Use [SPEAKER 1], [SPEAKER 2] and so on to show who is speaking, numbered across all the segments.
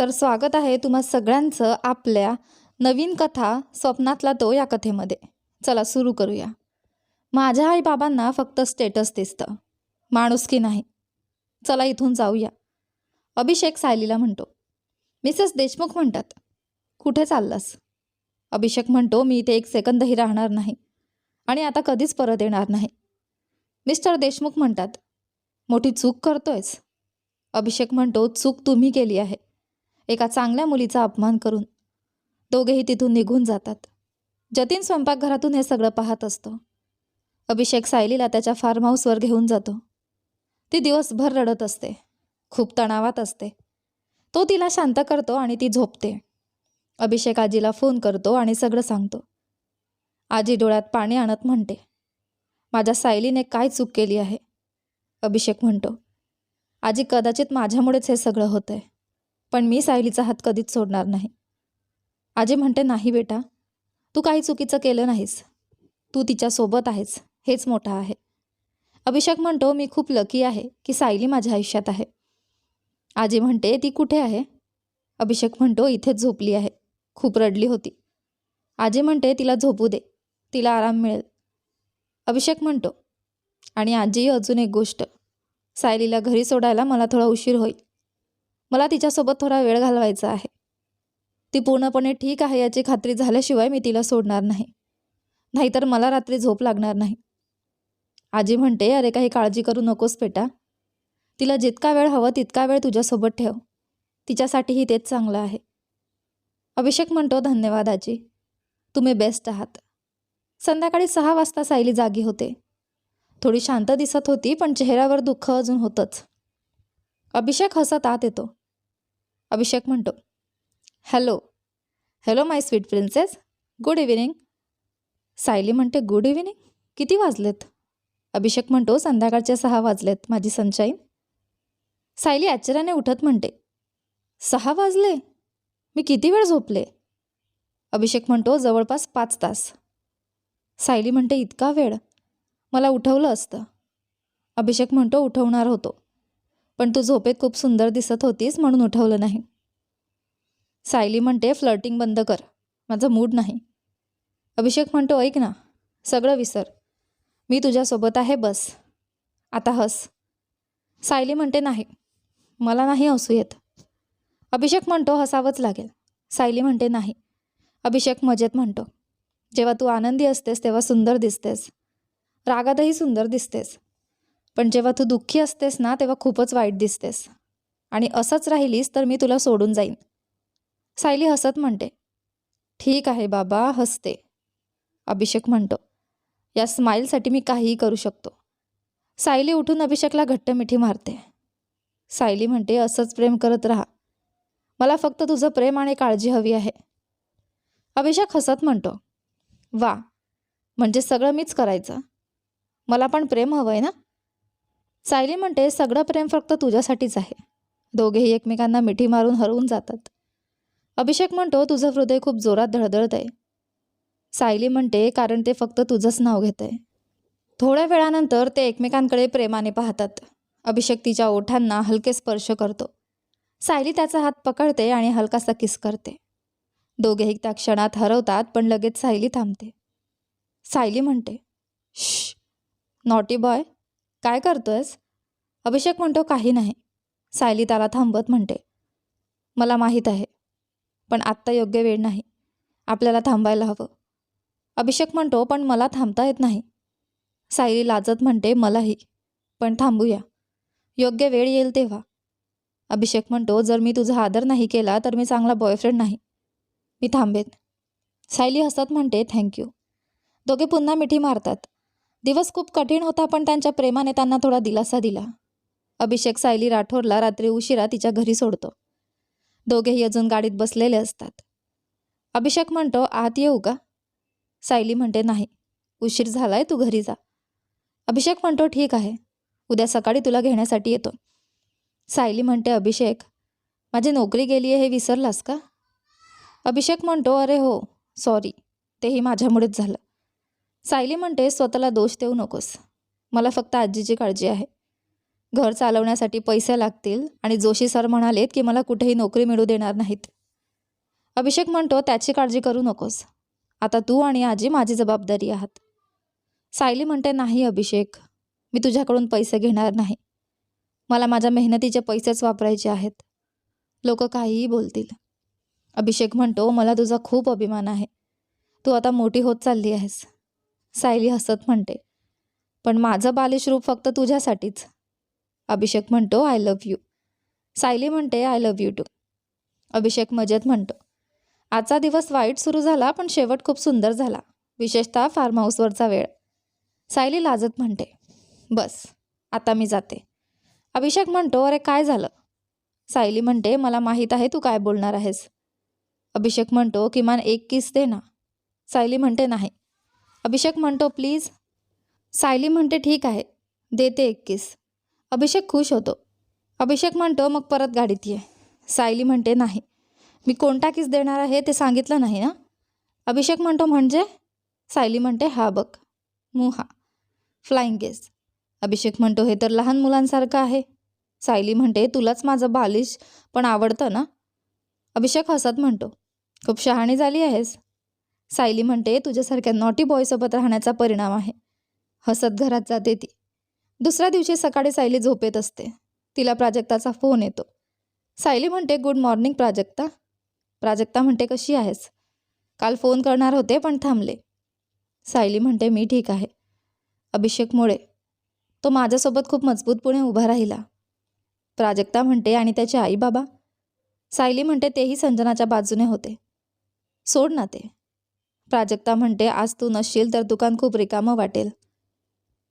[SPEAKER 1] तर स्वागत आहे तुम्हा सगळ्यांचं आपल्या नवीन कथा स्वप्नातला तो या कथेमध्ये. चला सुरू करूया. माझ्या आईबाबांना फक्त स्टेटस दिसतं, माणुसकी नाही. चला इथून जाऊया. अभिषेक सायलीला म्हणतो. मिसेस देशमुख म्हणतात, कुठे चाललास? अभिषेक म्हणतो, मी इथे एक सेकंदही राहणार नाही आणि आता कधीच परत येणार नाही. मिस्टर देशमुख म्हणतात, मोठी चूक करतोयस. अभिषेक म्हणतो, चूक तुम्ही केली आहे, एका चांगल्या मुलीचा अपमान करून. दोघेही तिथून निघून जातात. जतीन स्वयंपाकघरातून हे सगळं पाहत असतो. अभिषेक सायलीला त्याच्या फार्म हाऊसवर घेऊन जातो. ती दिवसभर रडत असते, खूप तणावात असते. तो तिला शांत करतो आणि ती झोपते. अभिषेक आजीला फोन करतो आणि सगळं सांगतो. आजी डोळ्यात पाणी आणत म्हणते, माझ्या सायलीने काय चूक केली आहे? अभिषेक म्हणतो, आजी कदाचित माझ्यामुळेच हे सगळं होतंय, पण मी सायलीचा हात कधीच सोडणार नाही. आजी म्हणते, नाही बेटा, तू काही चुकीचं केलं नाहीस. तू तिच्यासोबत आहेस, हेच मोठं आहे. अभिषेक म्हणतो, मी खूप लकी आहे की सायली माझ्या आयुष्यात आहे. आजी म्हणते, ती कुठे आहे? अभिषेक म्हणतो, इथेच झोपली आहे, खूप रडली होती. आजी म्हणते, तिला झोपू दे, तिला आराम मिळेल. अभिषेक म्हणतो, आणि आजी अजून एक गोष्ट, सायलीला घरी सोडायला मला थोडा उशीर होईल. मला तिच्यासोबत थोडा वेळ घालवायचा आहे. ती पूर्णपणे ठीक आहे याची खात्री झाल्याशिवाय मी तिला सोडणार नाही, नाहीतर मला रात्री झोप लागणार नाही. आजी म्हणते, अरे काही काळजी करू नकोस बेटा, तिला जितका वेळ हवं तितका वेळ तुझ्यासोबत ठेव, तिच्यासाठीही तेच चांगलं आहे. अभिषेक म्हणतो, धन्यवाद आजी, तुम्ही बेस्ट आहात. संध्याकाळी 6 वाजता सायली जागी होते. थोडी शांत दिसत होती, पण चेहऱ्यावर दुःख अजून होतंच. अभिषेक हसत आत येतो. अभिषेक म्हणतो, hello hello my sweet princess, good evening. Sayali म्हणते, गुड इव्हिनिंग? किती वाजलेत? अभिषेक म्हणतो, संध्याकाळचे 6 वाजलेत माझी सनशाईन. सायली आश्चर्याने उठत म्हणते, 6 वाजले? मी किती वेळ झोपले? अभिषेक म्हणतो, जवळपास 5 तास. सायली म्हणते, इतका वेळ? मला उठवलं असतं. अभिषेक म्हणतो, उठवणार होतो, पण तू झोपेत खूप सुंदर दिसत होतीस म्हणून उठवलं नाही. सायली म्हणते, फ्लर्टिंग बंद कर, माझा मूड नाही. अभिषेक म्हणतो, ऐक ना, सगळं विसर, मी तुझ्यासोबत आहे, बस आता हस. सायली म्हणते, नाही, मला नाही हसू येत. अभिषेक म्हणतो, हसावंच लागेल. सायली म्हणते, नाही. अभिषेक मजेत म्हणतो, जेव्हा तू आनंदी असतेस तेव्हा सुंदर दिसतेस, रागातही सुंदर दिसतेस, पण जेव्हा तू दुःखी असतेस ना तेव्हा खूपच वाईट दिसतेस, आणि असंच राहिलीस तर मी तुला सोडून जाईन. सायली हसत म्हणते, ठीक आहे बाबा, हसते. अभिषेक म्हणतो, या स्माईलसाठी मी काहीही करू शकतो. सायली उठून अभिषेकला घट्ट मिठी मारते. सायली म्हणते, असंच प्रेम करत राहा, मला फक्त तुझं प्रेम आणि काळजी हवी आहे. अभिषेक हसत म्हणतो, वा, म्हणजे सगळं मीच करायचं? मला पण प्रेम हवंय ना? सायली म्हणते, सगळं प्रेम फक्त तुझ्यासाठीच आहे. दोघेही एकमेकांना मिठी मारून हरवून जातात. अभिषेक म्हणतो, तुझं हृदय खूप जोरात धडधडत आहे. सायली म्हणते, कारण ते फक्त तुझंच नाव घेत आहे. थोड्या वेळानंतर ते एकमेकांकडे प्रेमाने पाहतात. अभिषेक तिच्या ओठांना हलके स्पर्श करतो. सायली त्याचा हात पकडते आणि हलकासा किस करते. दोघेही त्या क्षणात हरवतात, पण लगेच सायली थांबते. सायली म्हणते, श्श, नॉटी बॉय, काय करतोयस? अभिषेक म्हणतो, काही नाही. सायली त्याला थांबत म्हणते, मला माहीत आहे, पण आत्ता योग्य वेळ नाही, आपल्याला थांबायला हवं. अभिषेक म्हणतो, पण मला थांबता येत नाही. सायली लाजत म्हणते, मलाही, पण थांबूया, योग्य वेळ येईल तेव्हा. अभिषेक म्हणतो, जर मी तुझा आदर नाही केला तर मी चांगला बॉयफ्रेंड नाही, मी थांबेन. सायली हसत म्हणते, थँक्यू. दोघे पुन्हा मिठी मारतात. दिवस खूप कठीण होता, पण त्यांच्या प्रेमाने त्यांना थोडा दिलासा दिला. अभिषेक सायली राठोरला रात्री उशिरा तिच्या घरी सोडतो. दोघेही अजून गाडीत बसलेले असतात. अभिषेक म्हणतो, आत येऊ का? सायली म्हणते, नाही, उशीर झालाय, तू घरी जा. अभिषेक म्हणतो, ठीक आहे, उद्या सकाळी तुला घेण्यासाठी येतो. सायली म्हणते, अभिषेक, माझी नोकरी गेली आहे हे विसरलास का? अभिषेक म्हणतो, अरे हो, सॉरी, तेही माझ्यामुळेच झालं. सायली म्हणते, स्वतःला दोष देऊ नकोस, मला फक्त आजीची काळजी आहे. घर चालवण्यासाठी पैसे लागतील आणि जोशी सर म्हणालेत की मला कुठेही नोकरी मिळू देणार नाहीत. अभिषेक म्हणतो त्याची काळजी करू नकोस, आता तू आणि आजी माझी जबाबदारी आहात. सायली म्हणते नाही अभिषेक, मी तुझ्याकडून पैसे घेणार नाही. मला माझ्या मेहनतीचे पैसेच वापरायचे आहेत. लोक काहीही बोलतील. अभिषेक म्हणतो मला तुझा खूप अभिमान आहे. तू आता मोठी होत चालली आहेस. सायली हसत म्हणते पण माझं बालिश रूप फक्त तुझ्यासाठीच. अभिषेक म्हणतो आय लव्ह यू. सायली म्हणते I love you too. Abhishek मजेत म्हणतो आजचा दिवस वाईट सुरू झाला पण शेवट खूप सुंदर झाला, विशेषतः फार्म हाऊसवरचा वेळ. सायली लाजत म्हणते बस आता मी जाते. अभिषेक म्हणतो अरे काय झालं? सायली म्हणते मला माहीत आहे तू काय बोलणार आहेस. अभिषेक म्हणतो किमान एक किस दे ना. सायली म्हणते नाही. अभिषेक म्हणतो प्लीज. सायली म्हणते ठीक आहे देते एक किस. अभिषेक खुश होतो. अभिषेक म्हणतो मग परत गाडीत ये. सायली म्हणते नाही, मी कोणता किस देणार आहे ते सांगितलं नाही ना. अभिषेक म्हणतो म्हणजे? सायली म्हणते हा बघ मुहा फ्लाइंग किस. अभिषेक म्हणतो हे तर लहान मुलांसारखं आहे. सायली म्हणते तुलाच माझं बालिश पण आवडतं ना. अभिषेक हसत म्हणतो खूप शहाणी झाली आहेस. सायली म्हणते तुझ्यासारख्या नॉटी बॉयसोबत राहण्याचा परिणाम आहे. हसत घरात जाते ती. दुसऱ्या दिवशी सकाळी सायली झोपेत असते. तिला प्राजक्ताचा फोन येतो. सायली म्हणते गुड मॉर्निंग प्राजक्ता. प्राजक्ता म्हणते कशी आहेस? काल फोन करणार होते पण थांबले. सायली म्हणते मी ठीक आहे. अभिषेकमुळे तो माझ्यासोबत खूप मजबूतपणे उभा राहिला. प्राजक्ता म्हणते आणि त्याचे आई बाबा? सायली म्हणते तेही संजनाच्या बाजूने होते. सोड ना ते. प्राजक्ता म्हणते आज तू नसशील तर दुकान खूप रिकामं वाटेल.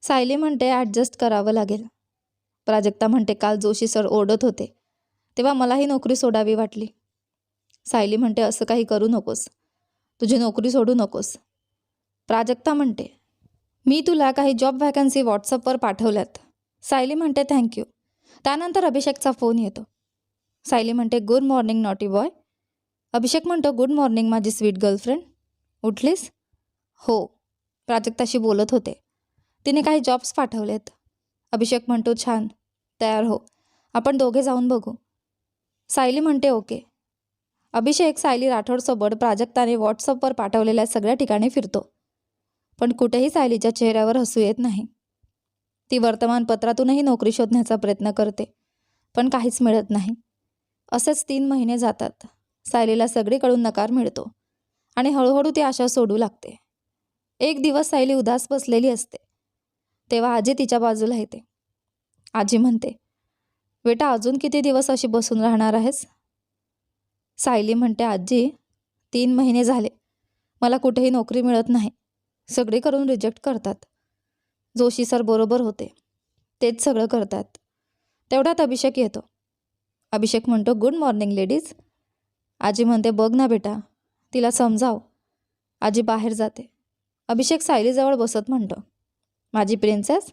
[SPEAKER 1] सायली म्हणते ॲडजस्ट करावं लागेल. प्राजक्ता म्हणते काल जोशी सर ओरडत होते तेव्हा मलाही नोकरी सोडावी वाटली. सायली म्हणते असं काही करू नकोस, तुझी नोकरी सोडू नकोस. प्राजक्ता म्हणते मी तुला काही जॉब व्हॅकन्सी व्हॉट्सअपवर पाठवल्यात. सायली म्हणते थँक्यू. त्यानंतर अभिषेकचा फोन येतो. सायली म्हणते गुड मॉर्निंग नॉटी बॉय. अभिषेक म्हणतो गुड मॉर्निंग माझी स्वीट गर्लफ्रेंड. उठलीस? हो, प्राजक्ताशी बोलत होते. तिने काही जॉब्स पाठवलेत. अभिषेक म्हणतो छान, तयार हो, आपण दोघे जाऊन बघू. सायली म्हणते ओके. अभिषेक सायली राठोडसोबत प्राजक्ताने व्हॉट्सअपवर पाठवलेल्या सगळ्या ठिकाणी फिरतो. पण कुठेही सायलीच्या चेहऱ्यावर हसू येत नाही. ती वर्तमानपत्रातूनही नोकरी शोधण्याचा प्रयत्न करते पण काहीच मिळत नाही. असेच 3 महिने जातात. सायलीला सगळीकडून नकार मिळतो आणि हळूहळू ती आशा सोडू लागते. एक दिवस सायली उदास बसलेली असते तेव्हा आजी तिच्या बाजूला येते. आजी म्हणते बेटा अजून किती दिवस अशी बसून राहणार आहेस? सायली म्हणते आजी 3 महिने झाले मला कुठेही नोकरी मिळत नाही. सगळे करून रिजेक्ट करतात. जोशी सर बरोबर होते, तेच सगळं करतात. तेवढ्यात अभिषेक येतो. अभिषेक म्हणतो गुड मॉर्निंग लेडीज. आजी म्हणते बघ ना बेटा, तिला समजाव. आजी बाहेर जाते. अभिषेक सायलीजवळ बसत म्हणतो माझी प्रिन्सेस,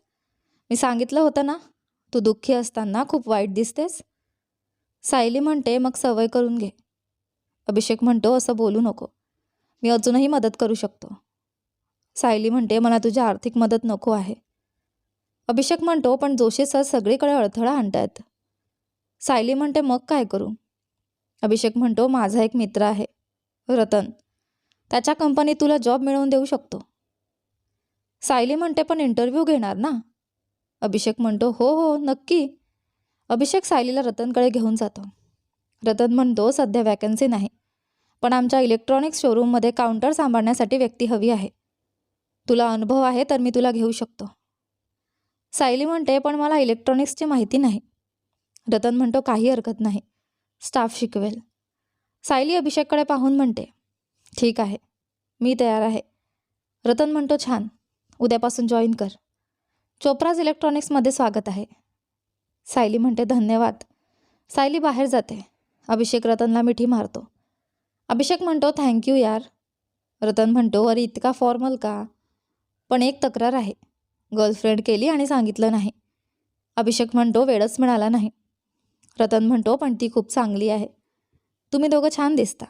[SPEAKER 1] मी सांगितलं होतं ना तू दुःखी असताना खूप वाईट दिसतेस. सायली म्हणते मग सवय करून घे. अभिषेक म्हणतो असं बोलू नको, मी अजूनही मदत करू शकतो. सायली म्हणते मला तुझी आर्थिक मदत नको आहे. अभिषेक म्हणतो पण जोशी सर सगळीकडे अडथळा आणतायत. सायली म्हणते मग काय करू? अभिषेक म्हणतो माझा एक मित्र आहे रतन, त्याच्या कंपनीत तुला जॉब मिळवून देऊ शकतो. सायली म्हणते पण इंटरव्ह्यू घेणार ना? अभिषेक म्हणतो हो हो नक्की. अभिषेक सायलीला रतनकडे घेऊन जातो. रतन म्हणतो सध्या वॅकन्सी नाही पण आमच्या इलेक्ट्रॉनिक्स शोरूममध्ये काउंटर सांभाळण्यासाठी व्यक्ती हवी आहे. तुला अनुभव आहे तर मी तुला घेऊ शकतो. सायली म्हणते पण मला इलेक्ट्रॉनिक्सची माहिती नाही. रतन म्हणतो काही हरकत नाही, स्टाफ शिकवेल. सायली अभिषेककडे पाहून म्हणते ठीक आहे, मी तयार आहे. रतन म्हणतो छान, उद्यापासून जॉईन कर. चोप्राज इलेक्ट्रॉनिक्समध्ये स्वागत आहे. सायली म्हणते धन्यवाद. सायली बाहेर जाते. अभिषेक रतनला मिठी मारतो. अभिषेक म्हणतो थँक्यू यार. रतन म्हणतो अरे इतका फॉर्मल का? पण एक तक्रार आहे, गर्लफ्रेंड केली आणि सांगितलं नाही. अभिषेक म्हणतो वेळच मिळाला नाही. रतन म्हणतो पण ती खूप चांगली आहे. तुम्ही दोघं छान दिसता.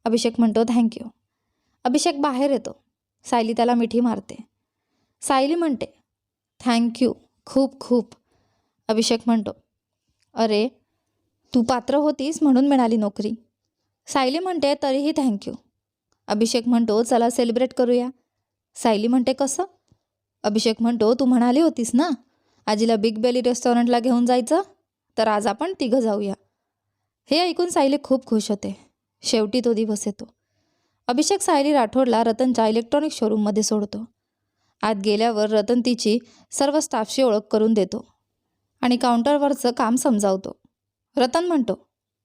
[SPEAKER 1] अभिषेक म्हणतो थँक्यू. अभिषेक बाहेर येतो. सायली त्याला मिठी मारते. सायली म्हणते थँक्यू खूप खूप. अभिषेक म्हणतो, अरे तू पात्र होतीस म्हणून मिळाली नोकरी. सायली म्हणते, तरीही थँक्यू. अभिषेक म्हणतो, चला सेलिब्रेट करूया. सायली म्हणते, कसं? अभिषेक म्हणतो, तू म्हणाली होतीस ना आजीला बिग बेली रेस्टॉरंटला घेऊन जायचं, तर आज आपण तिघं जाऊया. हे ऐकून सायली खूप खुश होते. शेवटी तो दिवस येतो. अभिषेक सायली राठोडला रतनच्या इलेक्ट्रॉनिक शोरूममध्ये सोडतो. आत गेल्यावर रतन तिची सर्व स्टाफशी ओळख करून देतो आणि काउंटरवरचं काम समजावतो. रतन म्हणतो,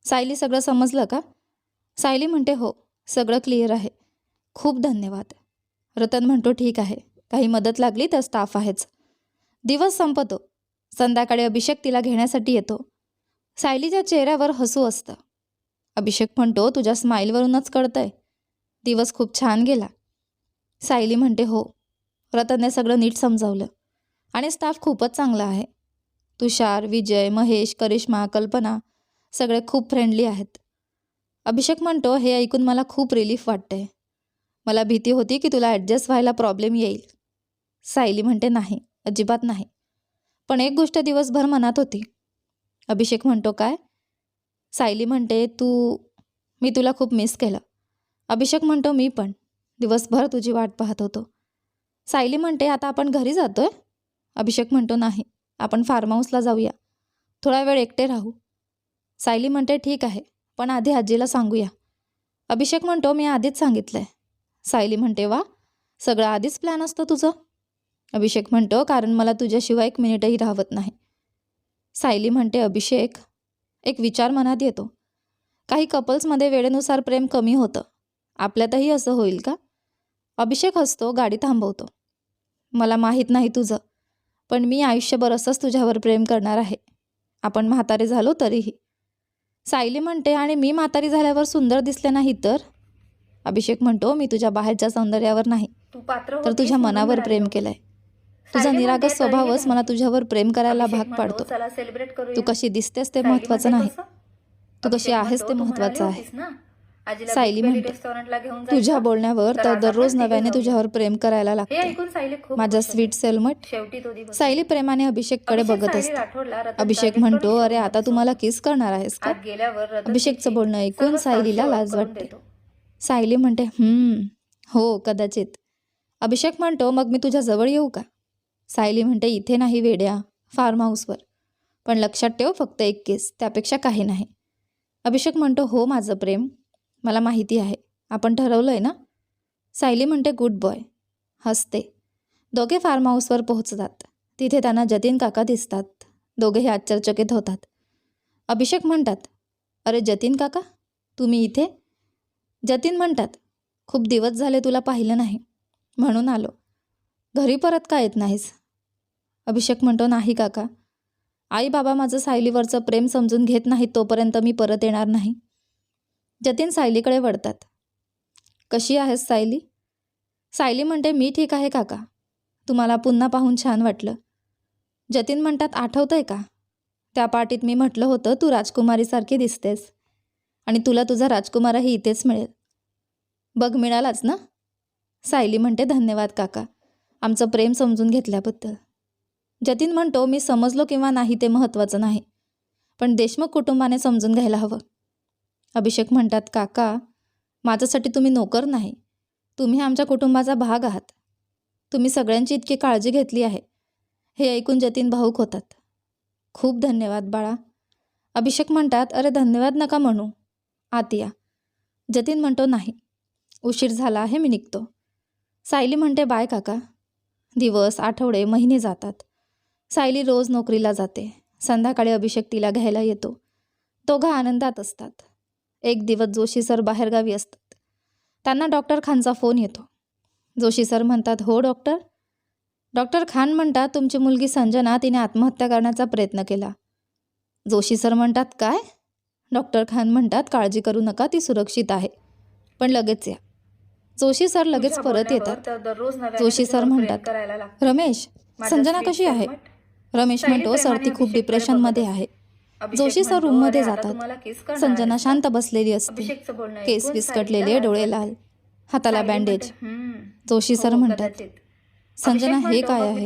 [SPEAKER 1] सायली सगळं समजलं का? सायली म्हणते, हो सगळं क्लिअर आहे, खूप धन्यवाद. रतन म्हणतो, ठीक आहे, काही मदत लागली तर स्टाफ आहेच. दिवस संपतो. संध्याकाळी अभिषेक तिला घेण्यासाठी येतो. सायलीच्या चेहऱ्यावर हसू असतं. अभिषेक म्हणतो, तुझ्या स्माईलवरूनच कळतंय दिवस खूप छान गेला. सायली म्हणते, हो, रतनने सगळं नीट समजावलं आणि स्टाफ खूपच चांगला आहे. तुषार, विजय, महेश, करिश्मा, कल्पना सगळे खूप फ्रेंडली आहेत. अभिषेक म्हणतो, हे ऐकून मला खूप रिलीफ वाटतंय. मला भीती होती की तुला ॲडजस्ट व्हायला प्रॉब्लेम येईल. सायली म्हणते, नाही, अजिबात नाही, पण एक गोष्ट दिवसभर मनात होती. अभिषेक म्हणतो, काय? सायली म्हणते, मी तुला खूप मिस केलं. अभिषेक म्हणतो, मी पण दिवसभर तुझी वाट पाहत होतो. सायली म्हणते, आता आपण घरी जातोय? अभिषेक म्हणतो, नाही, आपण फार्म हाऊसला जाऊया, थोडा वेळ एकटे राहू. सायली म्हणते, ठीक आहे, पण आधी आजीला सांगूया. अभिषेक म्हणतो, मी आधीच सांगितलंय. सायली म्हणते, वा, सगळं आधीच प्लॅन असतं तुझं? अभिषेक म्हणतो, कारण मला तुझ्याशिवाय एक मिनिटही राहत नाही. सायली म्हणते, अभिषेक, एक विचार मनात येतो. काही कपल्समध्ये वेळेनुसार प्रेम कमी होतं, आपल्यातही असं होईल का? अभिषेक हसतो, गाडी थांबवतो. मला माहीत नाही तुझं, पण मी आयुष्यभर असंच तुझ्यावर प्रेम करणार आहे, आपण म्हातारे झालो तरीही. सायली म्हणते, आणि मी म्हातारी झाल्यावर सुंदर दिसले नाही तर? अभिषेक म्हणतो, मी तुझ्या बाहेरच्या सौंदर्यावर नाही तर तुझ्या मनावर प्रेम केलंय. तुझा निरागस स्वभावच मला तुझ्यावर प्रेम करायला भाग पाडतो. तू कशी दिसतेस ते महत्त्वाचं नाही, तू कशी आहेस ते महत्त्वाचं आहे. सायली म्हणते, तुझ्या बोलण्यावर तर दररोज नव्याने तुझ्यावर प्रेम करायला लागते, माझा स्वीट सेलमट. सायली प्रेमाने अभिषेककडे बघत असते. अभिषेक म्हणतो, अरे आता तू मला किस करणार आहेस का? अभिषेकचं बोलणं ऐकून सायलीला लाज वाटते. सायली म्हणते, हो कदाचित. अभिषेक म्हणतो, मग मी तुझ्या जवळ येऊ का? सायली म्हणते, इथे नाही वेड्या, फार्म हाऊसवर, पण लक्षात ठेव, फक्त एक केस, त्यापेक्षा काही नाही. अभिषेक म्हणतो, हो माझं प्रेम, मला माहिती आहे, आपण ठरवलंय ना? सायली म्हणते, गुड बॉय. हसते. दोघे फार्म हाऊसवर पोहोचतात. तिथे त्यांना जतीन काका दिसतात. दोघेही आश्चर्यचकित होतात. अभिषेक म्हणतात, अरे जतीन काका, तुम्ही इथे? जतीन म्हणतात, खूप दिवस झाले तुला पाहिलं नाही, म्हणून आलो. घरी परत का येत नाहीस? अभिषेक म्हणतो, नाही काका, आई बाबा माझं सायलीवरचं प्रेम समजून घेत नाहीत तोपर्यंत मी परत येणार नाही. जतीन सायलीकडे वळतात. कशी आहेस सायली? सायली म्हणते, मी ठीक आहे काका, तुम्हाला पुन्हा पाहून छान वाटलं. जतीन म्हणतात, आठवतंय का त्या पार्टीत मी म्हटलं होतं तू राजकुमारीसारखी दिसतेस आणि तुला तुझा राजकुमारही इथेच मिळेल. बघ मिळालाच ना? सायली म्हणते, धन्यवाद काका, आमचं प्रेम समजून घेतल्याबद्दल. जतीन म्हणतो, मी समजलो किंवा नाही ते महत्त्वाचं नाही, पण देशमुख कुटुंबाने समजून घ्यायला हवं. अभिषेक म्हणतात, काका, माझ्यासाठी तुम्ही नोकर नाही, तुम्ही आमच्या कुटुंबाचा भाग आहात. तुम्ही सगळ्यांची इतकी काळजी घेतली आहे. हे ऐकून जतीन भावूक होतात. खूप धन्यवाद बाळा. अभिषेक म्हणतात, अरे धन्यवाद नका म्हणू, आत या. जतीन म्हणतो, नाही, उशीर झाला आहे, मी निघतो. सायली म्हणते, बाय काका. दिवस, आठवडे, महिने जातात. सायली रोज नोकरीला जाते. संध्याकाळी अभिषेक तिला घ्यायला येतो. दोघं आनंदात असतात. एक दिवस जोशी सर बाहेरगावी असतात. त्यांना डॉक्टर खानचा फोन येतो. जोशी सर म्हणतात, हो डॉक्टर. डॉक्टर खान म्हणतात, तुमची मुलगी संजना, तिने आत्महत्या करण्याचा प्रयत्न केला. जोशी सर म्हणतात, काय? डॉक्टर खान म्हणतात, काळजी करू नका, ती सुरक्षित आहे, पण लगेच या. जोशी सर लगेच परत येतात. जोशी सर म्हणतात, रमेश, संजना कशी आहे? रमेश म्हणतो, सर ती खूप डिप्रेशनमध्ये आहे. जोशी सर रूममध्ये जातात. संजना शांत बसलेली असते, केस विस्कटलेले, डोळे लाल, हाताला बँडेज. जोशी सर म्हणतात, संजना हे काय आहे?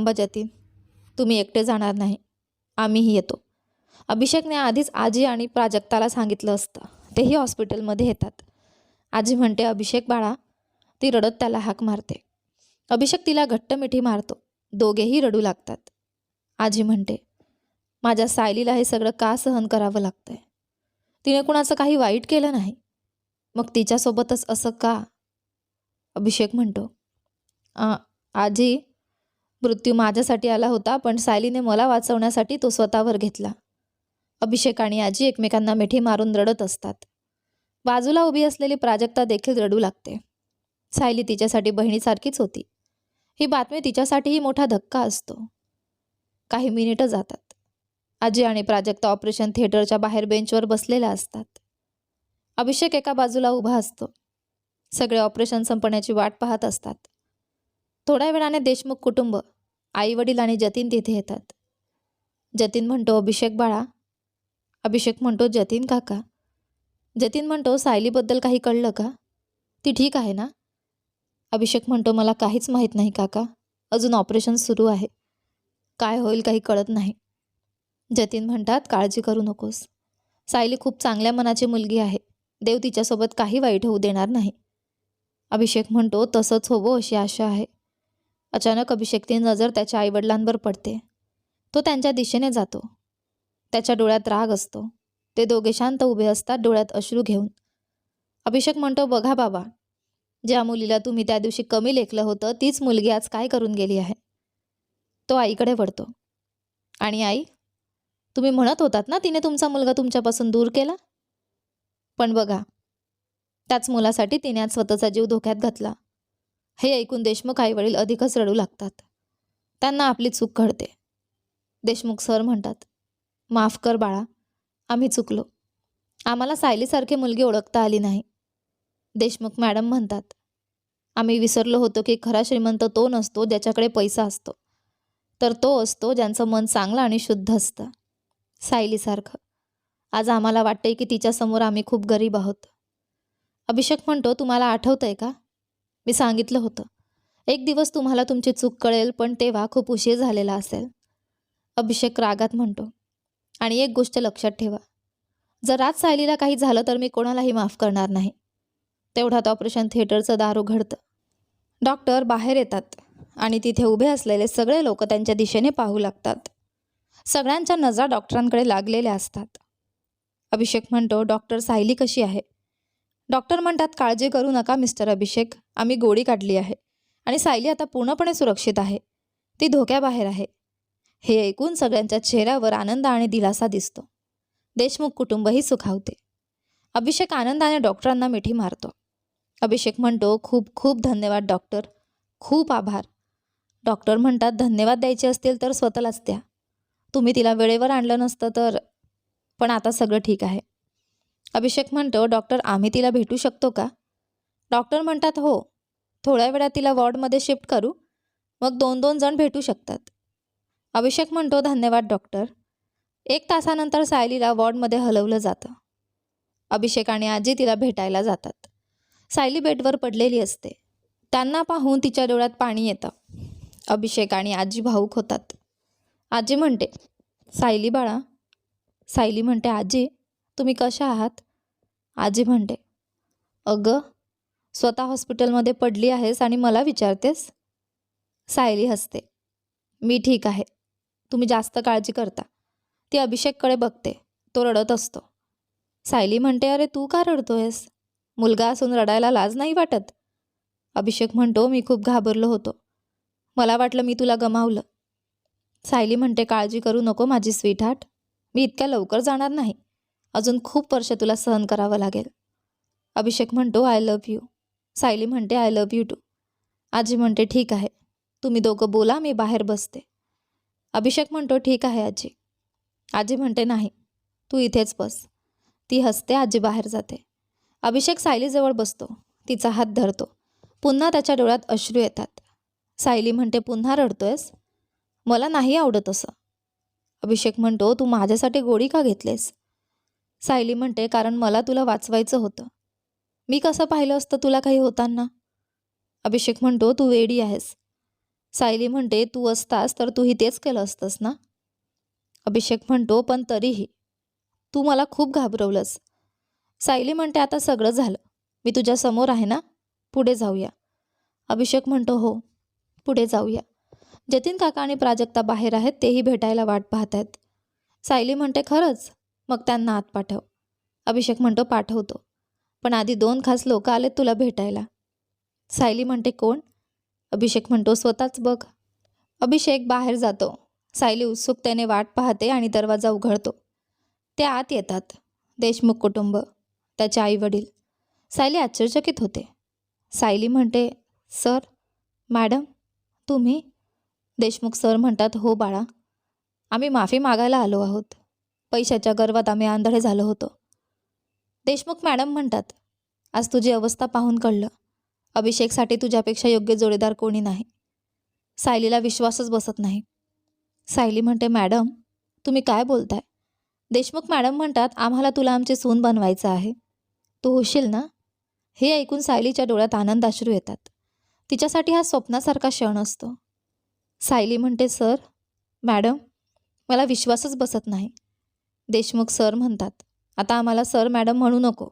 [SPEAKER 1] थांबा जतीन, तुम्ही एकटे जाणार नाही, आम्हीही येतो. अभिषेकने आधीच आजी आणि प्राजक्ताला सांगितलं असतं. तेही हॉस्पिटलमध्ये येतात. आजी म्हणते, अभिषेक बाळा. ती रडत त्याला हाक मारते. अभिषेक तिला घट्ट मिठी मारतो. दोघेही रडू लागतात. आजी म्हणते, माझ्या सायलीला हे सगळं का सहन करावं लागतंय? तिने कुणाचं काही वाईट केलं नाही, मग तिच्यासोबतच असं का? अभिषेक म्हणतो, आजी, मृत्यू माझ्यासाठी आला होता, पण सायलीने मला वाचवण्यासाठी तो स्वतःवर घेतला. अभिषेक आणि आजी एकमेकांना मिठी मारून रडत असतात. बाजूला उभी असलेली प्राजक्ता देखील रडू लागते. सायली तिच्यासाठी बहिणीसारखीच होती. ही बातमी तिच्यासाठीही मोठा धक्का असतो. काही मिनिटं जातात. आजी आणि प्राजक्ता ऑपरेशन थिएटरच्या बाहेर बेंचवर बसलेल्या असतात. अभिषेक एका बाजूला उभा असतो. सगळे ऑपरेशन संपण्याची वाट पाहत असतात. थोड्या वेळाने देशमुख कुटुंब, आई वडील आणि जतीन तिथे येतात. जतीन म्हणतो, अभिषेक बाळा. अभिषेक म्हणतो, जतीन काका. जतीन म्हणतो, सायलीबद्दल काही कळलं का? ती ठीक आहे ना? अभिषेक म्हणतो, मला काहीच माहीत नाही काका. अजून ऑपरेशन सुरू आहे. काय होईल काही कळत नाही. जतीन म्हणतात, काळजी करू नकोस. सायली खूप चांगल्या मनाची मुलगी आहे. देव तिच्यासोबत काही वाईट होऊ देणार नाही. अभिषेक म्हणतो, तसंच होवो अशी आशा आहे. अचानक अभिषेकची नजर त्याच्या आईवडिलांवर पडते. तो त्यांच्या दिशेने जातो. त्याच्या डोळ्यात राग असतो. ते दोघे शांत उभे असतात, डोळ्यात अश्रू घेऊन. अभिषेक म्हणतो, बघा बाबा, ज्या मुलीला तुम्ही त्या दिवशी कमी लेखलं होतं तीच मुलगी आज काय करून गेली आहे. तो आईकडे वळतो. आणि आई, तुम्ही म्हणत होतात ना तिने तुमचा मुलगा तुमच्यापासून दूर केला. पण बघा, त्याच मुलासाठी तिने आज स्वतःचा जीव धोक्यात घातला. हे ऐकून देशमुख आईवडील अधिकच रडू लागतात. त्यांना आपली चूक कळते. देशमुख सर म्हणतात, माफ कर बाळा, आम्ही चुकलो. आम्हाला सायलीसारखी मुलगी ओळखता आली नाही. देशमुख मॅडम म्हणतात, आम्ही विसरलो होतो की खरा श्रीमंत तो नसतो ज्याच्याकडे पैसा असतो, तर तो असतो ज्यांचं मन चांगलं आणि शुद्ध असतं. सायलीसारखं. आज आम्हाला वाटतंय की तिच्यासमोर आम्ही खूप गरीब आहोत. अभिषेक म्हणतो, तुम्हाला आठवतंय का? मी सांगितलं होतं, एक दिवस तुम्हाला तुमची चूक कळेल, पण तेव्हा खूप उशीर झालेला असेल. अभिषेक रागात म्हणतो, आणि एक गोष्ट लक्षात ठेवा, जर आज सायलीला काही झालं तर मी कोणालाही माफ करणार नाही. तेवढ्यात ऑपरेशन थिएटरचं दार उघडतं. डॉक्टर बाहेर येतात आणि तिथे उभे असलेले सगळे लोक त्यांच्या दिशेने पाहू लागतात. सगळ्यांच्या नजरा डॉक्टरांकडे लागलेल्या असतात. अभिषेक म्हणतो, डॉक्टर, सायली कशी आहे? डॉक्टर म्हणतात, काळजी करू नका मिस्टर अभिषेक, आम्ही गोळी काढली आहे आणि सायली आता पूर्णपणे सुरक्षित आहे. ती धोक्याबाहेर आहे. हे ऐकून सगळ्यांच्या चेहऱ्यावर आनंद आणि दिलासा दिसतो. देशमुख कुटुंबही सुखावते. अभिषेक आनंदाने डॉक्टरांना मिठी मारतो. अभिषेक म्हणतो, खूप खूप धन्यवाद डॉक्टर, खूप आभार. डॉक्टर म्हणतात, धन्यवाद द्यायचे असतील तर स्वतःलाच द्या. तुम्ही तिला वेळेवर आणलं नसतं तर. पण आता सगळं ठीक आहे. अभिषेक म्हणतो, डॉक्टर, आम्ही तिला भेटू शकतो का? डॉक्टर म्हणतात, हो, थोड्या वेळात तिला वॉर्डमध्ये शिफ्ट करू, मग 2-2 जण भेटू शकतात. अभिषेक म्हणतो, धन्यवाद डॉक्टर. 1 तासानंतर सायलीला वॉर्डमध्ये हलवलं जातं. अभिषेक आणि आजी तिला भेटायला जातात. सायली बेडवर पडलेली असते. त्यांना पाहून तिच्या डोळ्यात पाणी येतं. अभिषेक आणि आजी भावूक होतात. आजी म्हणते, सायली बाळा. सायली म्हणते, आजी, तुम्ही कशा आहात? आजी म्हणते, अगं, स्वतः हॉस्पिटलमध्ये पडली आहेस आणि मला विचारतेस? सायली हसते, मी ठीक आहे, तुम्ही जास्त काळजी करता. ती अभिषेककडे बघते. तो रडत असतो. सायली म्हणते, अरे तू का रडतोयस? मुलगा असून रडायला लाज नाही वाटत? अभिषेक म्हणतो, मी खूप घाबरलो होतो. मला वाटलं मी तुला गमावलं. सायली म्हणते, काळजी करू नको माझी स्वीटहार्ट, मी इतक्या लवकर जाणार नाही. अजून खूप वर्ष तुला सहन करावं लागेल. अभिषेक म्हणतो, आय लव्ह यू. सायली म्हणते, आय लव्ह यू टू. आजी म्हणते, ठीक आहे, तुम्ही दोघं बोला, मी बाहेर बसते. अभिषेक म्हणतो, ठीक आहे आजी. आजी म्हणते, नाही, तू इथेच बस. ती हसते. आजी बाहेर जाते. अभिषेक सायलीजवळ बसतो. तिचा हात धरतो. पुन्हा त्याच्या डोळ्यात अश्रू येतात. सायली म्हणते, पुन्हा रडतोयस? मला नाही आवडत असं. अभिषेक म्हणतो, तू माझ्यासाठी गोळी का घेतलेस? सायली म्हणते, कारण मला तुला वाचवायचं होतं. मी कसं पाहिलं असतं तुला काही होताना? अभिषेक म्हणतो, तू वेडी आहेस. सायली म्हणते, तू असतास तर तूही तेच केलं असतंस ना? अभिषेक म्हणतो, पण तरीही तू मला खूप घाबरवलंस. सायली म्हणते, आता सगळं झालं, मी तुझ्या समोर आहे ना, पुढे जाऊया. अभिषेक म्हणतो, हो, पुढे जाऊया. जतीन काका आणि प्राजक्ता बाहेर आहेत, तेही भेटायला वाट पाहत आहेत. सायली म्हणते, खरंच? मग त्यांना आत पाठव. अभिषेक म्हणतो, पाठवतो, पण आधी 2 खास लोक आलेत तुला भेटायला. सायली म्हणते, कोण? अभिषेक म्हणतो, स्वतःच बघ. अभिषेक बाहेर जातो. सायली उत्सुकतेने वाट पाहते आणि दरवाजा उघडतो. ते आत येतात. देशमुख कुटुंब. त्याचे आईवडील. सायली आश्चर्यचकित होते. सायली म्हणते, सर, मॅडम, तुम्ही? देशमुख सर म्हणतात, हो बाळा, आम्ही माफी मागायला आलो आहोत. पैशाच्या गर्वात आम्ही आंधळे झालो होतो. देशमुख मॅडम म्हणतात, आज तुझी अवस्था पाहून कळलं, अभिषेकसाठी तुझ्यापेक्षा योग्य जोडीदार कोणी नाही. सायलीला विश्वासच बसत नाही. सायली म्हणते, मॅडम, तुम्ही काय बोलताय? देशमुख मॅडम म्हणतात, आम्हाला तुला आमची सून बनवायचं आहे. तू होशील ना? हे ऐकून सायलीच्या डोळ्यात आनंदाश्रू येतात. तिच्यासाठी हा स्वप्नासारखा क्षण असतो. सायली म्हणते, सर, मॅडम, मला विश्वासच बसत नाही. देशमुख सर म्हणतात, आता आम्हाला सर मॅडम म्हणू नको.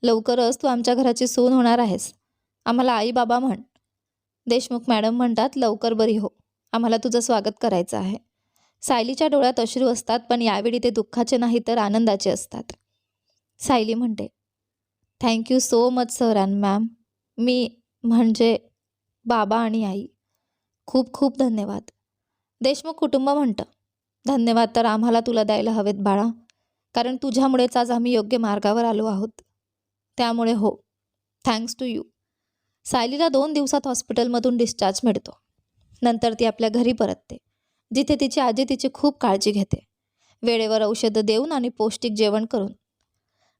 [SPEAKER 1] लवकरच तू आमच्या घराची सून होणार आहेस. आम्हाला आई बाबा म्हण. देशमुख मॅडम म्हणतात, लवकर बरी हो. आम्हाला तुझं स्वागत करायचं आहे. सायलीच्या डोळ्यात अश्रू असतात, पण यावेळी ते दुःखाचे नाही तर आनंदाचे असतात. सायली म्हणते, thank you so much sir and ma'am. मी म्हणजे बाबा आणि आई, खूप खूप धन्यवाद. देशमुख कुटुंब म्हणतं, धन्यवाद तर आम्हाला तुला द्यायला हवेत बाळा, कारण तुझ्यामुळेच आज आम्ही योग्य मार्गावर आलो आहोत. त्यामुळे हो, थँक्स टू यू. सायलीला 2 दिवसात हॉस्पिटलमधून डिस्चार्ज मिळतो. नंतर ती आपल्या घरी परतते, जिथे तिची आजी तिची खूप काळजी घेते, वेळेवर औषधं देऊन आणि पौष्टिक जेवण करून.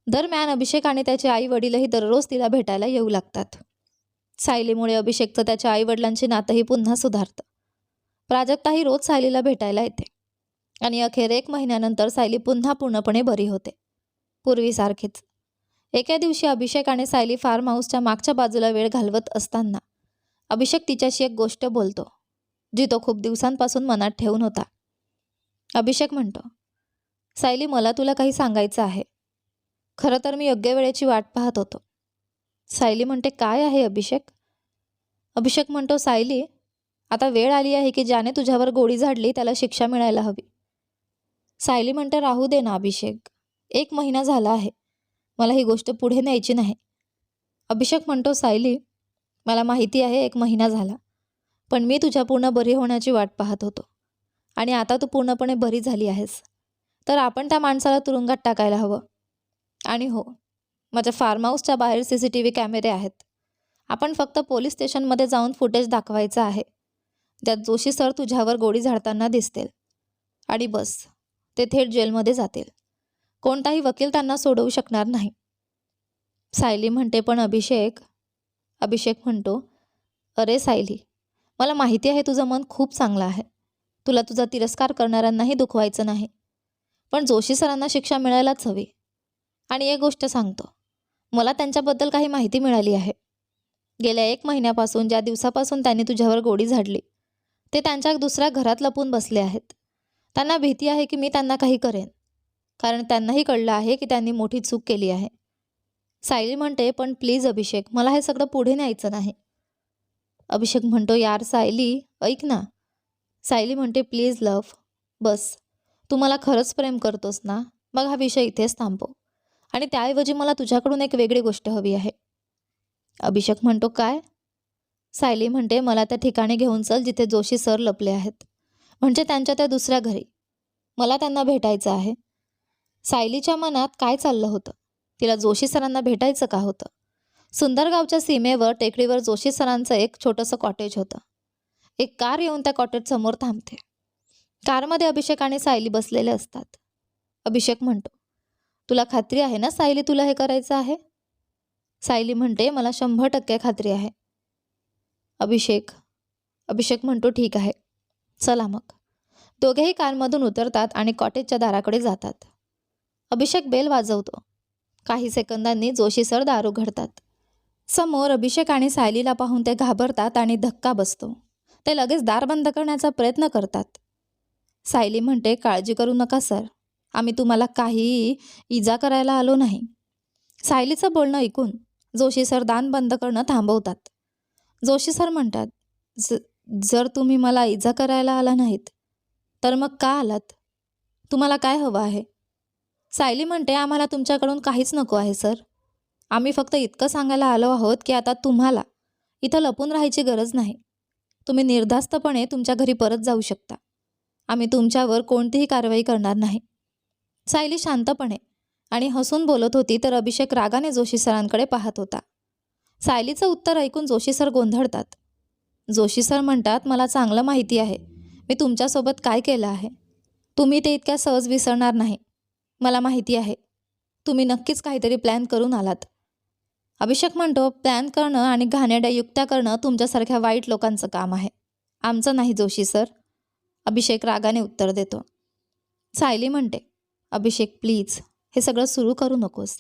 [SPEAKER 1] दरम्यान अभिषेक आणि त्याचे आई वडीलही दररोज तिला भेटायला येऊ लागतात. सायलीमुळे अभिषेकचं त्याच्या आईवडिलांची नातंही पुन्हा सुधारतं. प्राजक्ताही रोज सायलीला भेटायला येते आणि अखेर 1 महिन्यानंतर सायली पुन्हा पूर्णपणे बरी होते, पूर्वीसारखीच. एके दिवशी अभिषेक आणि सायली फार्म हाऊसच्या मागच्या बाजूला वेळ घालवत असताना अभिषेक तिच्याशी एक गोष्ट बोलतो, जी तो खूप दिवसांपासून मनात ठेवून होता. अभिषेक म्हणतो, सायली, मला तुला काही सांगायचं आहे. खरं तर मी योग्य वेळेची वाट पाहत होतो. सायली म्हणते, काय आहे अभिषेक? अभिषेक म्हणतो, सायली, आता वेळ आली आहे की ज्याने तुझ्यावर गोळी झाडली त्याला शिक्षा मिळायला हवी. सायली म्हणते, राहू दे ना अभिषेक, 1 महिना झाला आहे. मला ही गोष्ट पुढे न्यायची नाही. अभिषेक म्हणतो, सायली, मला माहिती आहे 1 महिना झाला, पण मी तुझ्या पूर्ण बरी होण्याची वाट पाहत होतो. आणि आता तू पूर्णपणे बरी झाली आहेस, तर आपण त्या माणसाला तुरुंगात टाकायला हवं. आणि हो, माझ्या फार्म हाऊसच्या बाहेर CCTV कॅमेरे आहेत. आपण फक्त पोलीस स्टेशनमध्ये जाऊन फुटेज दाखवायचं आहे, त्यात जोशी सर तुझ्यावर गोळी झाडताना दिसतील. आणि बस, ते थेट जेलमध्ये जातील. कोणताही वकील त्यांना सोडवू शकणार नाही. सायली म्हणते, पण अभिषेक. अभिषेक म्हणतो, अरे सायली, मला माहिती आहे तुझं मन खूप चांगलं आहे. तुला तुझा तिरस्कार करणाऱ्यांनाही दुखवायचं नाही. पण जोशी सरांना शिक्षा मिळायलाच हवी. आणि एक गोष्ट सांगतो, मला त्यांच्याबद्दल काही माहिती मिळाली आहे. गेल्या 1 महिन्यापासून, ज्या दिवसापासून त्यांनी तुझ्यावर गोळी झाडली, ते त्यांच्या दुसऱ्या घरात लपून बसले आहेत. त्यांना भीती आहे की मी त्यांना काही करेन, कारण त्यांनाही कळलं आहे की त्यांनी मोठी चूक केली आहे. सायली म्हणते, पण प्लीज अभिषेक, मला हे सगळं पुढे न्यायचं नाही. अभिषेक म्हणतो, यार सायली, ऐक ना. सायली म्हणते, प्लीज लव्ह, बस, तू मला खरंच प्रेम करतोस ना, मग हा विषय इथेच थांबव. आणि त्याऐवजी मला तुझ्याकडून एक वेगळी गोष्ट हवी आहे. अभिषेक म्हणतो, काय? सायली म्हणते, मला त्या ठिकाणी घेऊन चल जिथे जोशी सर लपले आहेत, म्हणजे त्यांच्या त्या दुसऱ्या घरी. मला त्यांना भेटायचं आहे. सायलीच्या मनात काय चाललं होतं? तिला जोशी सरांना भेटायचं का होतं? सुंदरगावच्या सीमेवर टेकडीवर जोशी सरांचं एक छोटंसं कॉटेज होतं. एक कार येऊन त्या कॉटेजसमोर थांबते. कारमध्ये अभिषेक आणि सायली बसलेले असतात. अभिषेक म्हणतो, तुला खात्री आहे ना सायली, तुला हे करायचं आहे? सायली म्हणते, मला 100% खात्री आहे. अभिषेक म्हणतो, ठीक आहे, चला मग. दोघेही कारमधून उतरतात आणि कॉटेजच्या दाराकडे जातात. अभिषेक बेल वाजवतो. काही सेकंदांनी जोशी सर दार उघडतात. समोर अभिषेक आणि सायलीला पाहून ते घाबरतात आणि धक्का बसतो. ते लगेच दार बंद करण्याचा प्रयत्न करतात. सायली म्हणते, काळजी करू नका सर, आम्ही तुम्हाला काहीही इजा करायला आलो नाही. सायलीचं बोलणं ऐकून जोशी सर दार बंद करणं थांबवतात. जोशी सर म्हणतात, जर तुम्ही मला इजा करायला आला नाहीत तर मग का आलात? तुम्हाला काय हवं आहे? सायली म्हणते, आम्हाला तुमच्याकडून काहीच नको आहे सर. आम्ही फक्त इतकं सांगायला आलो आहोत की आता तुम्हाला इथं लपून राहायची गरज नाही. तुम्ही निर्धास्तपणे तुमच्या घरी परत जाऊ शकता. आम्ही तुमच्यावर कोणतीही कारवाई करणार नाही. सायली शांतपणे आणि हसून बोलत होती तर अभिषेक रागाने जोशी सरांकडे पाहत होता. सायलीचं उत्तर ऐकून जोशी सर गोंधळतात. जोशी सर म्हणतात, मला चांगलं माहिती आहे मी तुमच्यासोबत काय केलं आहे. तुम्ही ते इतक्या सहज विसरणार नाही. मला माहिती आहे तुम्ही नक्कीच काहीतरी प्लॅन करून आलात. अभिषेक म्हणतो, प्लॅन करणं आणि घाणेरड्या युक्त्या करणं तुमच्यासारख्या वाईट लोकांचं काम आहे, आमचं नाही जोशी सर. अभिषेक रागाने उत्तर देतो. सायली म्हणते, अभिषेक प्लीज हे सगळं सुरू करू नकोस.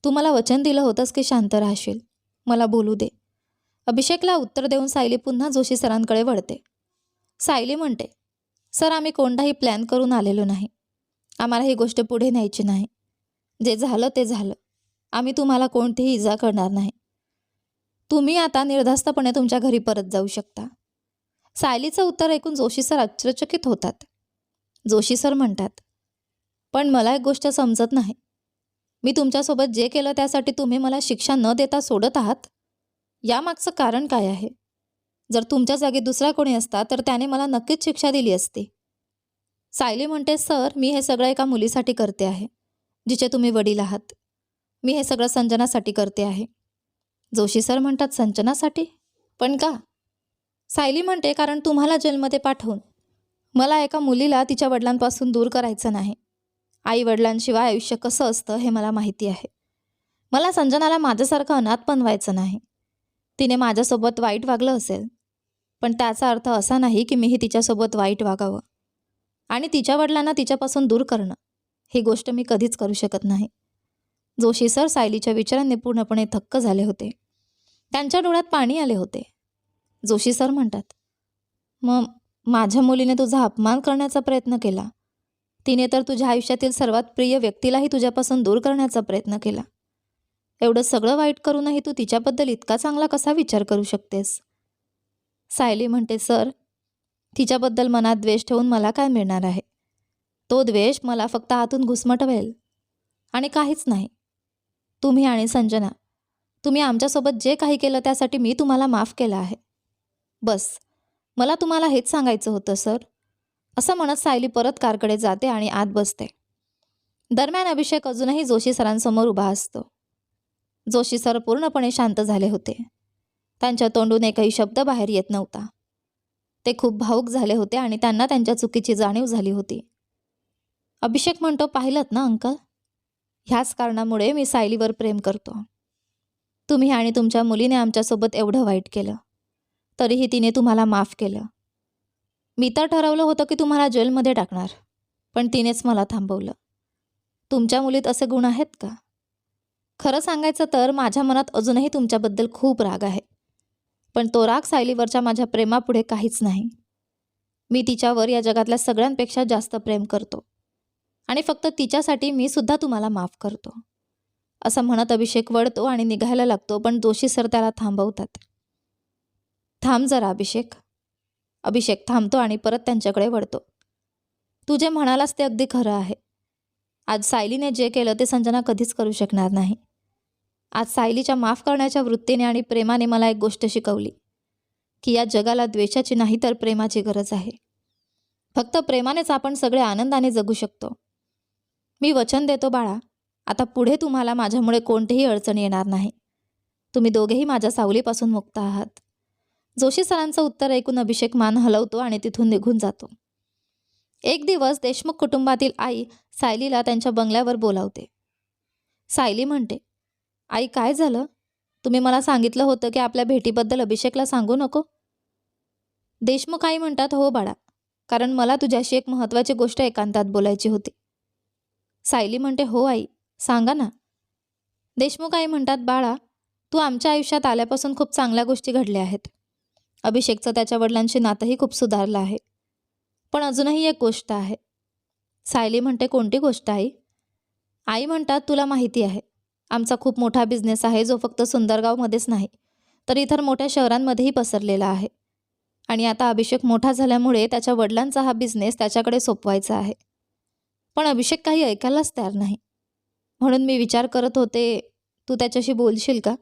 [SPEAKER 1] तू मला वचन दिलं होतंस की शांत राहशील. मला बोलू दे. अभिषेकला उत्तर देऊन सायली पुन्हा जोशी सरांकडे वळते. सायली म्हणते, सर आम्ही कोणताही प्लॅन करून आलेलो नाही. आम्हाला ही गोष्ट पुढे न्यायची नाही. जे झालं ते झालं. आम्ही तुम्हाला कोणतीही इजा करणार नाही. तुम्ही आता निर्धास्तपणे तुमच्या घरी परत जाऊ शकता. सायलीचं उत्तर ऐकून जोशी सर आश्चर्यचकित होतात. जोशी सर म्हणतात, पण मला एक गोष्ट समजत नाही. मी तुमच्यासोबत जे केलं त्यासाठी तुम्ही मला शिक्षा न देता सोडत आहात. यामागचं कारण काय आहे? जर तुमच्या जागी दुसरा कोणी असता तर त्याने मला नक्कीच शिक्षा दिली असती. सायली म्हणते, सर मी हे सगळं एका मुलीसाठी करते आहे, जिचे तुम्ही वडील आहात. मी हे सगळं संजनासाठी करते आहे. जोशी सर म्हणतात, संजनासाठी? पण का? सायली म्हणते, कारण तुम्हाला जेलमध्ये पाठवून मला एका मुलीला तिच्या वडिलांपासून दूर करायचं नाही. आई वडिलांशिवाय आयुष्य कसं असतं हे मला माहिती आहे. मला संजनाला माझ्यासारखं अनाथ बनवायचं नाही. तिने माझ्यासोबत वाईट वागलं असेल, पण त्याचा अर्थ असा नाही की मीही तिच्यासोबत वाईट वागावं. आणि तिच्या वडिलांना तिच्यापासून दूर करणं ही गोष्ट मी कधीच करू शकत नाही. जोशी सर सायलीच्या विचारांनी पूर्णपणे थक्क झाले होते. त्यांच्या डोळ्यात पाणी आले होते. जोशी सर म्हणतात, मग माझ्या मुलीने तुझा अपमान करण्याचा प्रयत्न केला. तिने तर तुझ्या आयुष्यातील सर्वात प्रिय व्यक्तीलाही तुझ्यापासून दूर करण्याचा प्रयत्न केला. एवढं सगळं वाईट करूनही तू तिच्याबद्दल इतका चांगला कसा विचार करू शकतेस? सायली म्हणते, सर तिच्याबद्दल मनात द्वेष ठेवून मला काय मिळणार आहे? तो द्वेष मला फक्त आतून घुसमटवेल आणि काहीच नाही. तुम्ही आणि संजना, तुम्ही आमच्यासोबत जे काही केलं त्यासाठी मी तुम्हाला माफ केलं आहे. बस मला तुम्हाला हेच सांगायचं होतं सर. असं म्हणत सायली परत कारकडे जाते आणि आत बसते. दरम्यान अभिषेक अजूनही जोशी सरांसमोर उभा असतो. जोशी सर पूर्णपणे शांत झाले होते. त्यांच्या तोंडून एकही शब्द बाहेर येत नव्हता. ते खूप भावूक झाले होते आणि त्यांना त्यांच्या चुकीची जाणीव झाली होती. अभिषेक म्हणतो, पाहिलंत ना अंकल, ह्याच कारणामुळे मी सायलीवर प्रेम करतो. तुम्ही आणि तुमच्या मुलीने आमच्यासोबत एवढं वाईट केलं, तरीही तिने तुम्हाला माफ केलं. मी तर ठरवलं होतं की तुम्हाला जेलमध्ये टाकणार, पण तिनेच मला थांबवलं. तुमच्या मुलीत असे गुण आहेत का? खरं सांगायचं तर माझ्या मनात अजूनही तुमच्याबद्दल खूप राग आहे, पण तो राग सायलीवरच्या माझ्या प्रेमापुढे काहीच नाही. मी तिच्यावर या जगातल्या सगळ्यांपेक्षा जास्त प्रेम करतो आणि फक्त तिच्यासाठी मी सुद्धा तुम्हाला माफ करतो. असं म्हणत अभिषेक वळतो आणि निघायला लागतो, पण जोशी सर त्याला थांबवतात. थांब जरा अभिषेक. अभिषेक थांबतो आणि परत त्यांच्याकडे वळतो. तू जे म्हणालास ते अगदी खरं आहे. आज सायलीने जे केलं ते संजना कधीच करू शकणार नाही. आज सायलीच्या माफ करण्याच्या वृत्तीने आणि प्रेमाने मला एक गोष्ट शिकवली की या जगाला द्वेषाची नाही तर प्रेमाची गरज आहे. फक्त प्रेमानेच आपण सगळे आनंदाने जगू शकतो. मी वचन देतो बाळा, आता पुढे तुम्हाला माझ्यामुळे कोणतीही अडचण येणार नाही. तुम्ही दोघेही माझ्या सावलीपासून मुक्त आहात. जोशी सरांचं उत्तर ऐकून अभिषेक मान हलवतो आणि तिथून निघून जातो. एक दिवस देशमुख कुटुंबातील आई सायलीला त्यांच्या बंगल्यावर बोलावते. सायली म्हणते, आई काय झालं? तुम्ही मला सांगितलं होतं की आपल्या भेटीबद्दल अभिषेकला सांगू नको. देशमुख आई म्हणतात, हो बाळा, कारण मला तुझ्याशी एक महत्त्वाची गोष्ट एकांतात बोलायची होती. सायली म्हणते, हो आई सांगा ना. देशमुख आई म्हणतात, बाळा तू आमच्या आयुष्यात आल्यापासून खूप चांगल्या गोष्टी घडल्या आहेत. अभिषेकचं त्याच्या वडिलांशी नातंही खूप सुधारलं आहे. पण अजूनही एक गोष्ट आहे. सायली म्हणते, कोणती गोष्ट आई? आई म्हणतात, तुला माहिती आहे आमचा खूप मोठा बिझनेस आहे जो फक्त सुंदरगावमध्येच नाही तर इतर मोठ्या शहरांमध्येही पसरलेला आहे. आणि आता अभिषेक मोठा झाल्यामुळे त्याच्या वडिलांचा हा बिझनेस त्याच्याकडे सोपवायचा आहे. पण अभिषेक काही ऐकायलाच तयार नाही. म्हणून मी विचार करत होते, तू त्याच्याशी बोलशील का?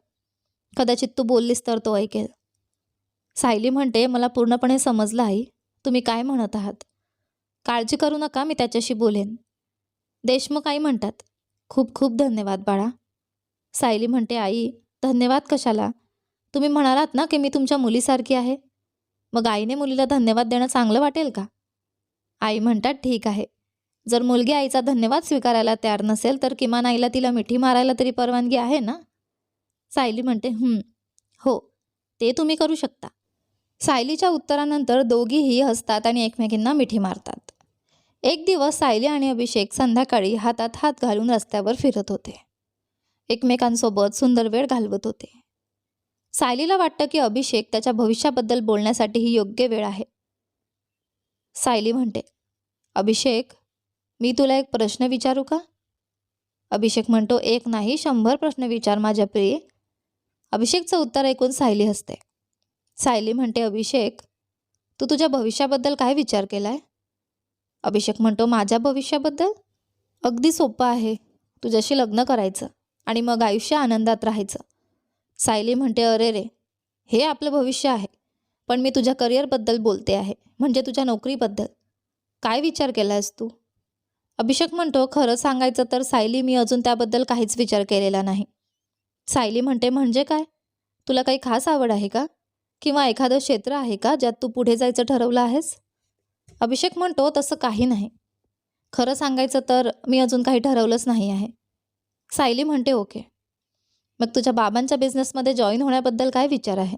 [SPEAKER 1] कदाचित तू बोललीस तर तो ऐकेल. सायली म्हणते, मला पूर्णपणे समजलं आई, तुम्ही काय म्हणत आहात. काळजी करू नका, मी त्याच्याशी बोलेन. देशमुख आई म्हणतात, खूप खूप धन्यवाद बाळा. सायली म्हणते, आई धन्यवाद कशाला? तुम्ही म्हणालात ना की मी तुमच्या मुलीसारखी आहे. मग आईने मुलीला धन्यवाद देणं चांगलं वाटेल का? आई म्हणतात, ठीक आहे. जर मुलगी आईचा धन्यवाद स्वीकारायला तयार नसेल तर किमान आईला तिला मिठी मारायला तरी परवानगी आहे ना? सायली म्हणते, हो, ते तुम्ही करू शकता. सायलीच्या उत्तरानंतर दोघीही हसतात आणि एकमेकींना मिठी मारतात. एक दिवस सायली आणि अभिषेक संध्याकाळी हातात हात घालून रस्त्यावर फिरत होते. एकमेकांसोबत सुंदर वेळ घालवत होते. सायलीला वाटतं की अभिषेक त्याच्या भविष्याबद्दल बोलण्यासाठी ही योग्य वेळ आहे. सायली म्हणते, अभिषेक, मी तुला एक प्रश्न विचारू का? अभिषेक म्हणतो, एक नाही 100 प्रश्न विचार माझ्या प्रिये. अभिषेकचं उत्तर ऐकून सायली हसते. सायली म्हणते, अभिषेक, तू तुझ्या भविष्याबद्दल काय विचार केलाय? अभिषेक म्हणतो, माझ्या भविष्याबद्दल अगदी सोपं आहे. तुझ्याशी लग्न करायचं आणि मग आयुष्य आनंदात राहायचं. सायली म्हणते, अरे रे, हे आपलं भविष्य आहे, पण मी तुझ्या करिअरबद्दल बोलते आहे, म्हणजे तुझ्या नोकरीबद्दल. काय विचार केलायस तू? अभिषेक म्हणतो, खरं सांगायचं तर सायली, मी अजून त्याबद्दल काहीच विचार केलेला नाही. सायली म्हणते, म्हणजे काय? तुला काही खास आवड आहे का? किंवा एखादं क्षेत्र आहे का ज्यात तू पुढे जायचं ठरवलं आहेस? अभिषेक म्हणतो, तसं काही नाही. खरं सांगायचं तर मी अजून काही ठरवलंच नाही आहे. सायली म्हणते, ओके. मग तुझ्या बाबांच्या बिझनेसमध्ये जॉईन होण्याबद्दल काय विचार आहे?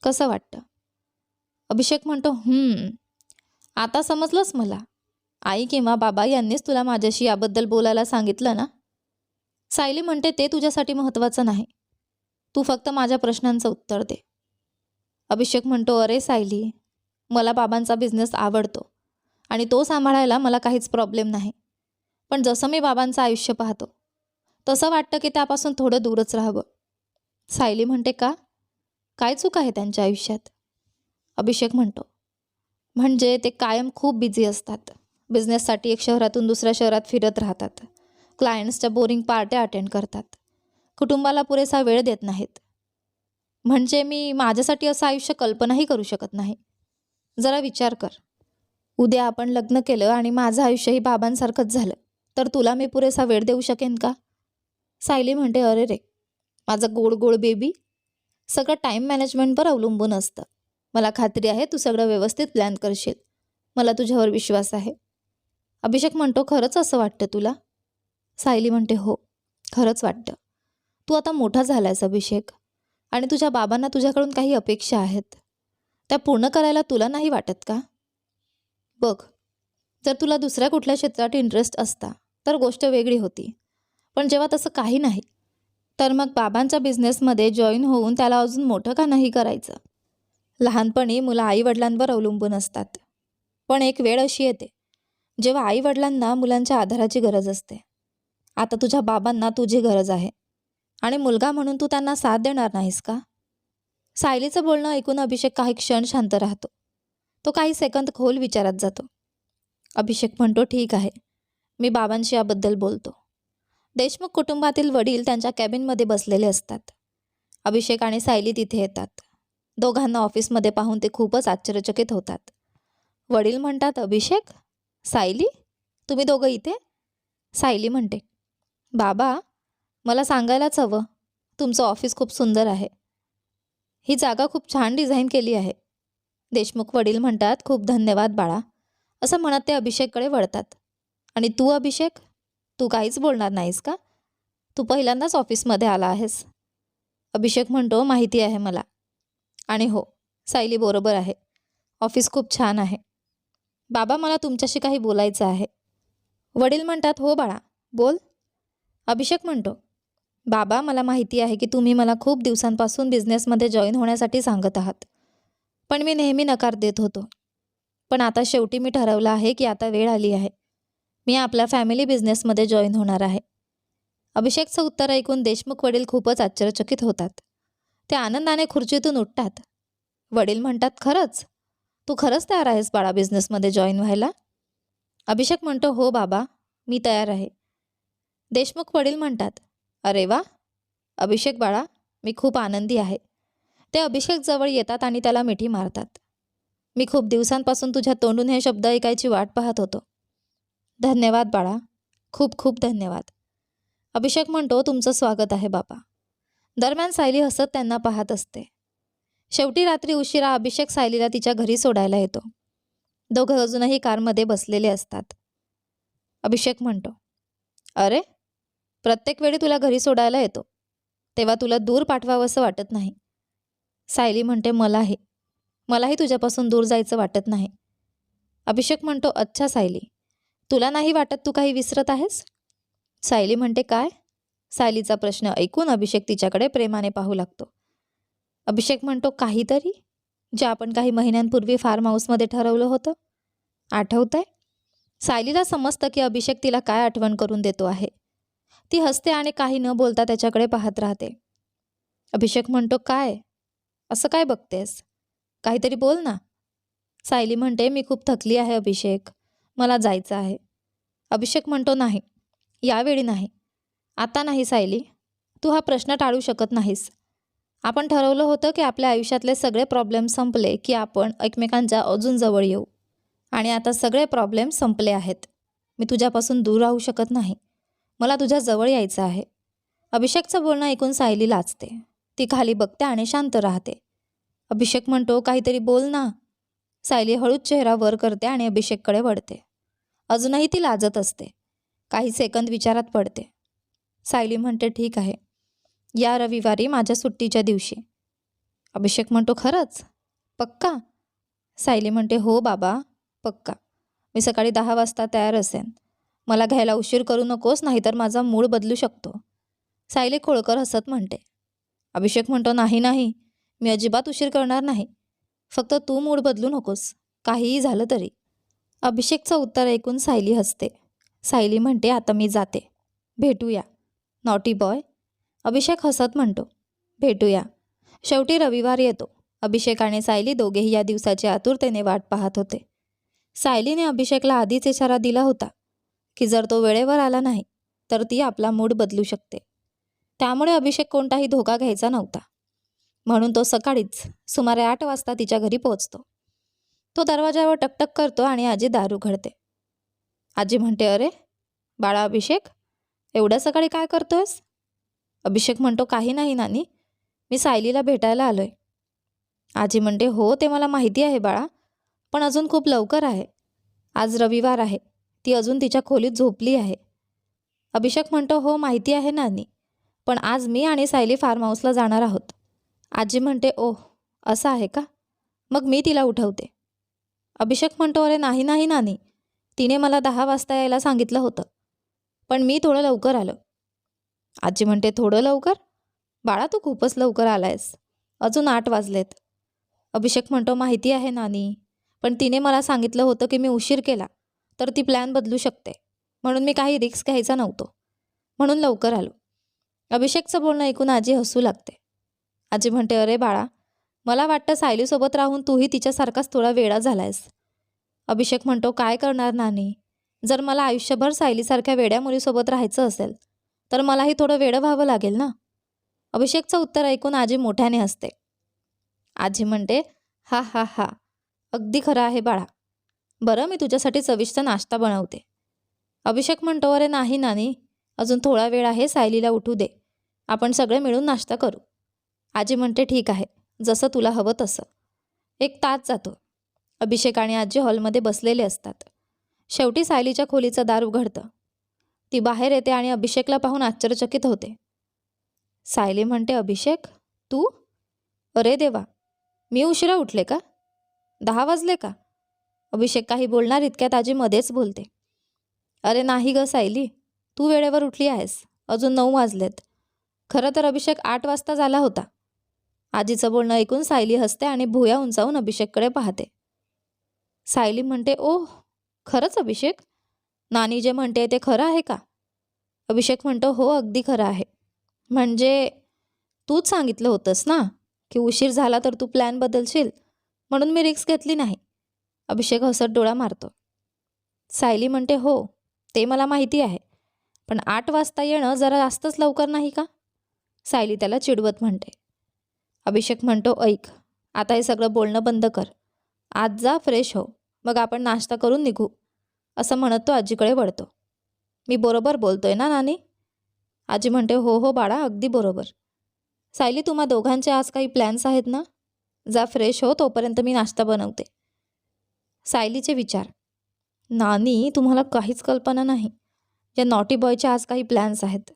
[SPEAKER 1] कसं वाटतं? अभिषेक म्हणतो, आता समजलंच मला. आई किंवा बाबा यांनीच तुला माझ्याशी याबद्दल बोलायला सांगितलं ना? सायली म्हणते, ते तुझ्यासाठी महत्त्वाचं नाही. तू फक्त माझ्या प्रश्नांचं उत्तर दे. अभिषेक म्हणतो, अरे सायली, मला बाबांचा बिझनेस आवडतो आणि तो सांभाळायला मला काहीच प्रॉब्लेम नाही. पण जसं मी बाबांचं आयुष्य पाहतो तसं वाटतं की त्यापासून थोडं दूरच राहावं. सायली म्हणते, का? काय चूक आहे त्यांच्या आयुष्यात? अभिषेक म्हणतो, म्हणजे ते कायम खूप बिझी असतात. बिझनेससाठी एक शहरातून दुसऱ्या शहरात फिरत राहतात. क्लायंट्सच्या बोरिंग पार्ट्या अटेंड करतात. कुटुंबाला पुरेसा वेळ देत नाहीत. म्हणजे मी माझ्यासाठी असं आयुष्य कल्पनाही करू शकत नाही. जरा विचार कर, उद्या आपण लग्न केलं आणि माझं आयुष्यही बाबांसारखंच झालं तर तुला मी पुरेसा वेळ देऊ शकेन का? सायली म्हणते, अरे रे, माझं गोड गोड बेबी, सगळं टाईम मॅनेजमेंटवर अवलंबून असतं. मला खात्री आहे तू सगळं व्यवस्थित प्लॅन करशील. मला तुझ्यावर विश्वास आहे. अभिषेक म्हणतो, खरंच असं वाटतं तुला? सायली म्हणते, हो, खरंच वाटतं. तू आता मोठा झालायस अभिषेक, आणि तुझ्या बाबांना तुझ्याकडून काही अपेक्षा आहेत. त्या पूर्ण करायला तुला नाही वाटत का? बघ, जर तुला दुसऱ्या कुठल्या क्षेत्रात इंटरेस्ट असता तर गोष्ट वेगळी होती. पण जेव्हा तसं काही नाही, तर मग बाबांच्या बिझनेसमध्ये जॉईन होऊन त्याला अजून मोठं का नाही करायचं? लहानपणी मुलं आईवडिलांवर अवलंबून असतात. पण एक वेळ अशी येते जेव्हा आईवडिलांना मुलांच्या आधाराची गरज असते. आता तुझ्या बाबांना तुझी गरज आहे आणि मुलगा म्हणून तू त्यांना साथ देणार नाहीस का? सायलीचं बोलणं ऐकून अभिषेक काही क्षण शांत राहतो. तो काही सेकंद खोल विचारात जातो. अभिषेक म्हणतो, ठीक आहे, मी बाबांशी याबद्दल बोलतो. देशमुख कुटुंबातील वडील त्यांच्या कॅबिनमध्ये बसलेले असतात. अभिषेक आणि सायली तिथे येतात. दोघांना ऑफिसमध्ये पाहून ते खूपच आश्चर्यचकित होतात. वडील म्हणतात, अभिषेक, सायली, तुम्ही दोघं इथे? सायली म्हणते, बाबा, मला सांगायलाच हवं, तुमचं ऑफिस खूप सुंदर आहे. ही जागा खूप छान डिझाईन केली आहे. देशमुख वडील म्हणतात, खूप धन्यवाद बाळा, असं म्हणत ते अभिषेककडे वळतात. आणि तू अभिषेक, तू काहीच बोलणार नाहीस का? तू पहिल्यांदाच ऑफिसमध्ये आला आहेस. अभिषेक म्हणतो, माहिती आहे मला. आणि हो, सायली बरोबर आहे, ऑफिस खूप छान आहे. बाबा, मला तुमच्याशी काही बोलायचं आहे. वडील म्हणतात, हो बाळा, बोल. अभिषेक म्हणतो, बाबा, मला माहिती आहे की तुम्ही मला खूप दिवसांपासून बिझनेसमध्ये जॉईन होण्यासाठी सांगत आहात, पण मी नेहमी नकार देत होतो. पण आता शेवटी मी ठरवलं आहे की आता वेळ आली आहे. मी आपल्या फॅमिली बिझनेसमध्ये जॉईन होणार आहे. अभिषेकचं उत्तर ऐकून देशमुख वडील खूपच आश्चर्यचकित होतात. ते आनंदाने खुर्चीतून उठतात. वडील म्हणतात, खरंच? तू खरंच तयार आहेस बाळा बिझनेसमध्ये जॉईन व्हायला? अभिषेक म्हणतो, हो बाबा, मी तयार आहे. देशमुख वडील म्हणतात, अरे वा, अभिषेक बाळा, मी खूप आनंदी आहे. ते अभिषेक जवळ येतात आणि त्याला मिठी मारतात. मी खूप दिवसांपासून तुझ्या तोंडून हे शब्द ऐकायची वाट पाहत होतो. धन्यवाद बाळा, खूप खूप धन्यवाद. अभिषेक म्हणतो, तुमचं स्वागत आहे बाबा. दरम्यान सायली हसत त्यांना पाहत असते. शेवटी रात्री उशिरा अभिषेक सायलीला तिच्या घरी सोडायला येतो. दोघं अजूनही कारमध्ये बसलेले असतात. अभिषेक म्हणतो, अरे, प्रत्येक वेळी तुला घरी सोडायला येतो तेव्हा तुला दूर पाठवावंसं वाटत नाही. सायली म्हणते, मलाही तुझ्यापासून दूर जायचं वाटत नाही. अभिषेक म्हणतो, अच्छा सायली, तुला नाही वाटत तू काही विसरत आहेस? सायली म्हणते, काय? सायलीचा प्रश्न ऐकून अभिषेक तिच्याकडे प्रेमाने पाहू लागतो. अभिषेक म्हणतो, काहीतरी जे आपण काही महिन्यांपूर्वी फार्म हाऊसमध्ये ठरवलं होतं, आठवतंय? सायलीला समजतं की अभिषेक तिला काय आठवण करून देतो आहे. ती हसते आणि काही न बोलता त्याच्याकडे पाहत राहते. अभिषेक म्हणतो, काय असं काय बघतेस? काहीतरी बोल ना. सायली म्हणते, मी खूप थकली आहे अभिषेक, मला जायचं आहे. अभिषेक म्हणतो, नाही, यावेळी नाही, आता नाही सायली, तू हा प्रश्न टाळू शकत नाहीस. आपण ठरवलं होतं की आपल्या आयुष्यातले सगळे प्रॉब्लेम संपले की आपण एकमेकांच्या अजून जवळ येऊ, आणि आता सगळे प्रॉब्लेम संपले आहेत. मी तुझ्यापासून दूर राहू शकत नाही, मला तुझ्या जवळ यायचं आहे. अभिषेकचं बोलणं ऐकून सायली लाजते. ती खाली बघते आणि शांत राहते. अभिषेक म्हणतो, काहीतरी बोल ना. सायली हळूच चेहरा वर करते आणि अभिषेककडे वळते. अजूनही ती लाजत असते. काही सेकंद विचारात पडते. सायली म्हणते, ठीक आहे, या रविवारी माझ्या सुट्टीच्या दिवशी. अभिषेक म्हणतो, खरंच? पक्का? सायली म्हणते, हो बाबा, पक्का. मी सकाळी 10 वाजता तयार असेन. मला घ्यायला उशीर करू नकोस, नाहीतर माझा मूड बदलू शकतो. सायली खोळकर हसत म्हणते. अभिषेक म्हणतो, नाही नाही, मी अजिबात उशीर करणार नाही. फक्त तू मूड बदलू नकोस, काहीही झालं तरी. अभिषेकचं उत्तर ऐकून सायली हसते. सायली म्हणते, आता मी जाते, भेटूया नॉटी बॉय. अभिषेक हसत म्हणतो, भेटूया. शेवटी रविवार येतो. अभिषेक आणि सायली दोघेही या दिवसाची आतुरतेने वाट पाहत होते. सायलीने अभिषेकला आधीच इशारा दिला होता की जर तो वेळेवर आला नाही तर ती आपला मूड बदलू शकते. त्यामुळे अभिषेक कोणताही धोका घ्यायचा नव्हता. म्हणून तो सकाळीच सुमारे 8 वाजता तिच्या घरी पोहोचतो. तो दरवाजावर टकटक करतो आणि आजी दार उघडते. आजी म्हणते, अरे बाळा अभिषेक, एवढ्या सकाळी काय करतोयस? अभिषेक म्हणतो, काही नाही नानी, मी सायलीला भेटायला आलोय. आजी म्हणते, हो ते मला माहिती आहे बाळा, पण अजून खूप लवकर आहे. आज रविवार आहे, ती अजून तिच्या खोलीत झोपली आहे. अभिषेक म्हणतो, हो माहिती आहे नानी, पण आज मी आणि सायली फार्म हाऊसला जाणार आहोत. आजी म्हणते, ओह असं आहे का, मग मी तिला उठवते. अभिषेक म्हणतो, अरे नाही नाही नानी, तिने मला 10 वाजता यायला सांगितलं होतं, पण मी थोडं लवकर आलो. आजी म्हणते, थोडं लवकर? बाळा तू खूपच लवकर आलायस, अजून 8 वाजलेत. अभिषेक म्हणतो, माहिती आहे नानी, पण तिने मला सांगितलं होतं की मी उशीर केला तर ती प्लॅन बदलू शकते, म्हणून मी काही रिस्क घ्यायचा नव्हतो, म्हणून लवकर आलो. अभिषेकचं बोलणं ऐकून आजी हसू लागते. आजी म्हणते, अरे बाळा, मला वाटतं सायलीसोबत राहून तूही तिच्यासारखाच थोडा वेडा झालायस. अभिषेक म्हणतो, काय करणार नानी, जर मला आयुष्यभर सायलीसारख्या वेड्या मुलीसोबत राहायचं असेल तर मलाही थोडं वेडं व्हावं लागेल ना. अभिषेकचं उत्तर ऐकून आजी मोठ्याने हसते. आजी म्हणते, हा हा हा, अगदी खरं आहे बाळा. बरं, मी तुझ्यासाठी चविष्ट नाश्ता बनवते. अभिषेक म्हणतो, अरे नाही नानी, अजून थोडा वेळ आहे, सायलीला उठू दे, आपण सगळे मिळून नाश्ता करू. आजी म्हणते, ठीक आहे, जसं तुला हवं तसं. 1 तास जातो. अभिषेक आणि आजी हॉलमध्ये बसलेले असतात. शेवटी सायलीच्या खोलीचं दार उघडतं. ती बाहेर येते आणि अभिषेकला पाहून आश्चर्यचकित होते. सायली म्हणते, अभिषेक तू? अरे देवा, मी उशिरा उठले का? 10 वाजले का? अभिषेक काही बोलणार इतक्यात आजी मध्येच बोलते, अरे नाही ग सायली, तू वेळेवर उठली आहेस, अजून 9 वाजलेत. खरं तर अभिषेक 8 वाजता झाला होता. आजीचं बोलणं ऐकून सायली हसते आणि भुया उंचावून अभिषेककडे पाहते. सायली म्हणते, ओह खरंच अभिषेक, नानी जे म्हणते ते खरं आहे का? अभिषेक म्हणतो, हो अगदी खरं आहे. म्हणजे तूच सांगितलं होतंस ना की उशीर झाला तर तू प्लॅन बदलशील, म्हणून मी रिस्क घेतली नाही. अभिषेक हसत डोळा मारतो. सायली म्हणते, हो ते मला माहिती आहे, पण 8 वाजता येणं जरा जास्तच लवकर नाही का? सायली त्याला चिडवत म्हणते. अभिषेक म्हणतो, ऐक, आता हे सगळं बोलणं बंद कर, आज जा फ्रेश हो, मग आपण नाश्ता करून निघू. असं म्हणत तो आजीकडे वळतो. मी बरोबर बोलतोय ना नानी? आजी म्हणते हो हो बाळा, अगदी बरोबर. सायली, तुम्हा दोघांचे आज काही प्लॅन्स आहेत ना? जा फ्रेश हो, तोपर्यंत मी नाश्ता बनवते. सायलीचे विचार. नानी, तुम्हाला काहीच कल्पना नाही. या नॉटी बॉयचे आज काही प्लॅन्स आहेत.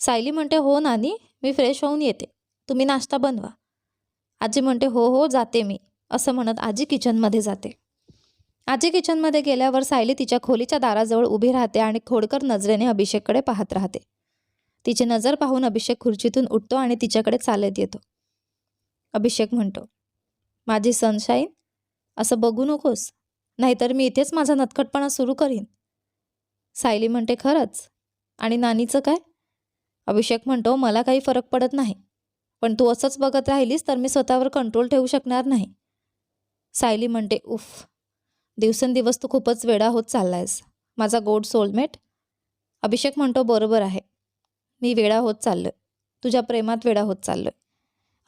[SPEAKER 1] सायली म्हणते हो नानी, मी फ्रेश होऊन येते. तुम्ही नाश्ता बनवा. आजी म्हणते हो हो, जाते मी. असं म्हणत आजी किचनमध्ये जाते. आजी किचनमध्ये गेल्यावर सायली तिच्या खोलीच्या दाराजवळ उभी राहते आणि खोडकर नजरेने अभिषेककडे पाहत राहते. तिची नजर पाहून अभिषेक खुर्चीतून उठतो आणि तिच्याकडे चालत येतो. अभिषेक म्हणतो, माझी सनशाईन, असं बघू नकोस, नाहीतर मी इथेच माझा नटखटपणा सुरू करीन. सायली म्हणते खरंच? आणि नानीचं काय? अभिषेक म्हणतो, मला काही फरक पडत नाही, पण तू असंच बघत राहिलीस तर मी स्वतःवर कंट्रोल ठेवू शकणार नाही. सायली म्हणते उफ, दिवसेंदिवस तू खूपच वेडा होत चाललायस, माझा गोड सोलमेट. अभिषेक म्हणतो बरोबर आहे, मी वेडा होत चाललोय, तुझ्या प्रेमात वेडा होत चाललोय.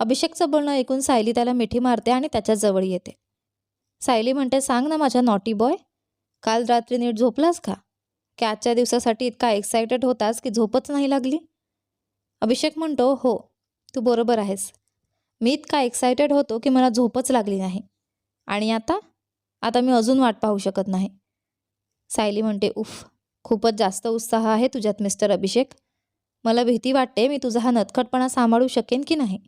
[SPEAKER 1] अभिषेकचं बोलणं ऐकून सायली त्याला मिठी मारते आणि त्याच्या जवळ येते. सायली म्हणते सांग ना माझ्या नॉटी बॉय, काल रात्री नीट झोपलास का? की आजच्या दिवसासाठी इतका एक्सायटेड होतास की झोपच नाही लागली? अभिषेक म्हणतो हो, तू बरोबर आहेस, मी इतका एक्सायटेड होतो की मला झोपच लागली नाही. आणि आता मी अजून वाट पाहू शकत नाही. सायली म्हणते उफ, खूपच जास्त उत्साह आहे तुझ्यात मिस्टर अभिषेक. मला भीती वाटते मी तुझा हा नटखटपणा सांभाळू शकेन की नाही.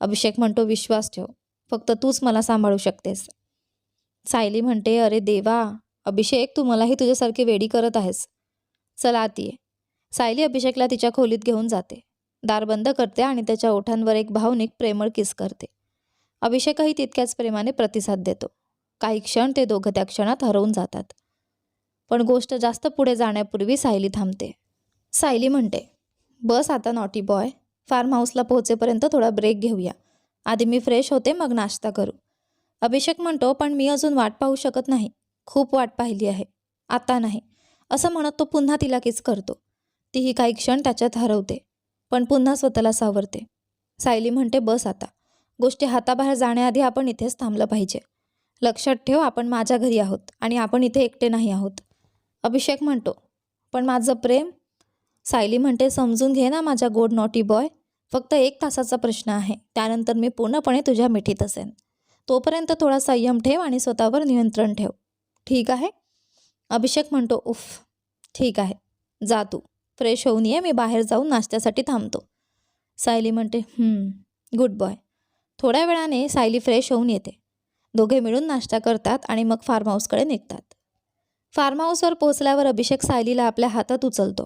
[SPEAKER 1] अभिषेक म्हणतो विश्वास ठेव, फक्त तूच मला सांभाळू शकतेस. सायली म्हणते अरे देवा, अभिषेक तू मलाही तुझ्यासारखी वेडी करत आहेस. चला आत ये. सायली अभिषेकला तिच्या खोलीत घेऊन जाते, दार बंद करते आणि त्याच्या ओठांवर एक भावनिक प्रेमळ किस करते. अभिषेकही तितक्याच प्रेमाने प्रतिसाद देतो. काही क्षण ते दोघं त्या क्षणात हरवून जातात. पण गोष्ट जास्त पुढे जाण्यापूर्वी सायली थांबते. सायली म्हणते बस आता नॉटी बॉय, फार्म हाऊसला पोहोचेपर्यंत थोडा ब्रेक घेऊया. आधी मी फ्रेश होते, मग नाश्ता करू. अभिषेक म्हणतो पण मी अजून वाट पाहू शकत नाही, खूप वाट पाहिली आहे, आता नाही. असं म्हणत तो पुन्हा तिला किस करतो. तीही काही क्षण त्याच्यात हरवते, पण पुन्हा स्वतःला सावरते. सायली म्हणते बस आता, गोष्टी हाताबाहेर जाण्याआधी आपण इथेच थांबलं पाहिजे. लक्षात ठेव, आपण माझ्या घरी आहोत आणि आपण इथे एकटे नाही आहोत. अभिषेक म्हणतो पण माझं प्रेम. सायली म्हणते समजून घे ना माझा गोड नॉटी बॉय, फक्त 1 तासाचा प्रश्न आहे, त्यानंतर मी पूर्णपणे तुझ्या मिठीत असेन. तोपर्यंत थोडा संयम ठेव आणि स्वतःवर नियंत्रण ठेव, ठीक आहे? अभिषेक म्हणतो उफ, ठीक आहे, जा तू फ्रेश होऊन ये, मी बाहेर जाऊन नाश्त्यासाठी थांबतो. सायली म्हणते गुड बॉय. थोड्या वेळाने सायली फ्रेश होऊन येते. दोघे मिळून नाश्ता करतात आणि मग फार्म हाऊसकडे निघतात. फार्म हाऊसवर पोहोचल्यावर अभिषेक सायलीला आपल्या हातात उचलतो,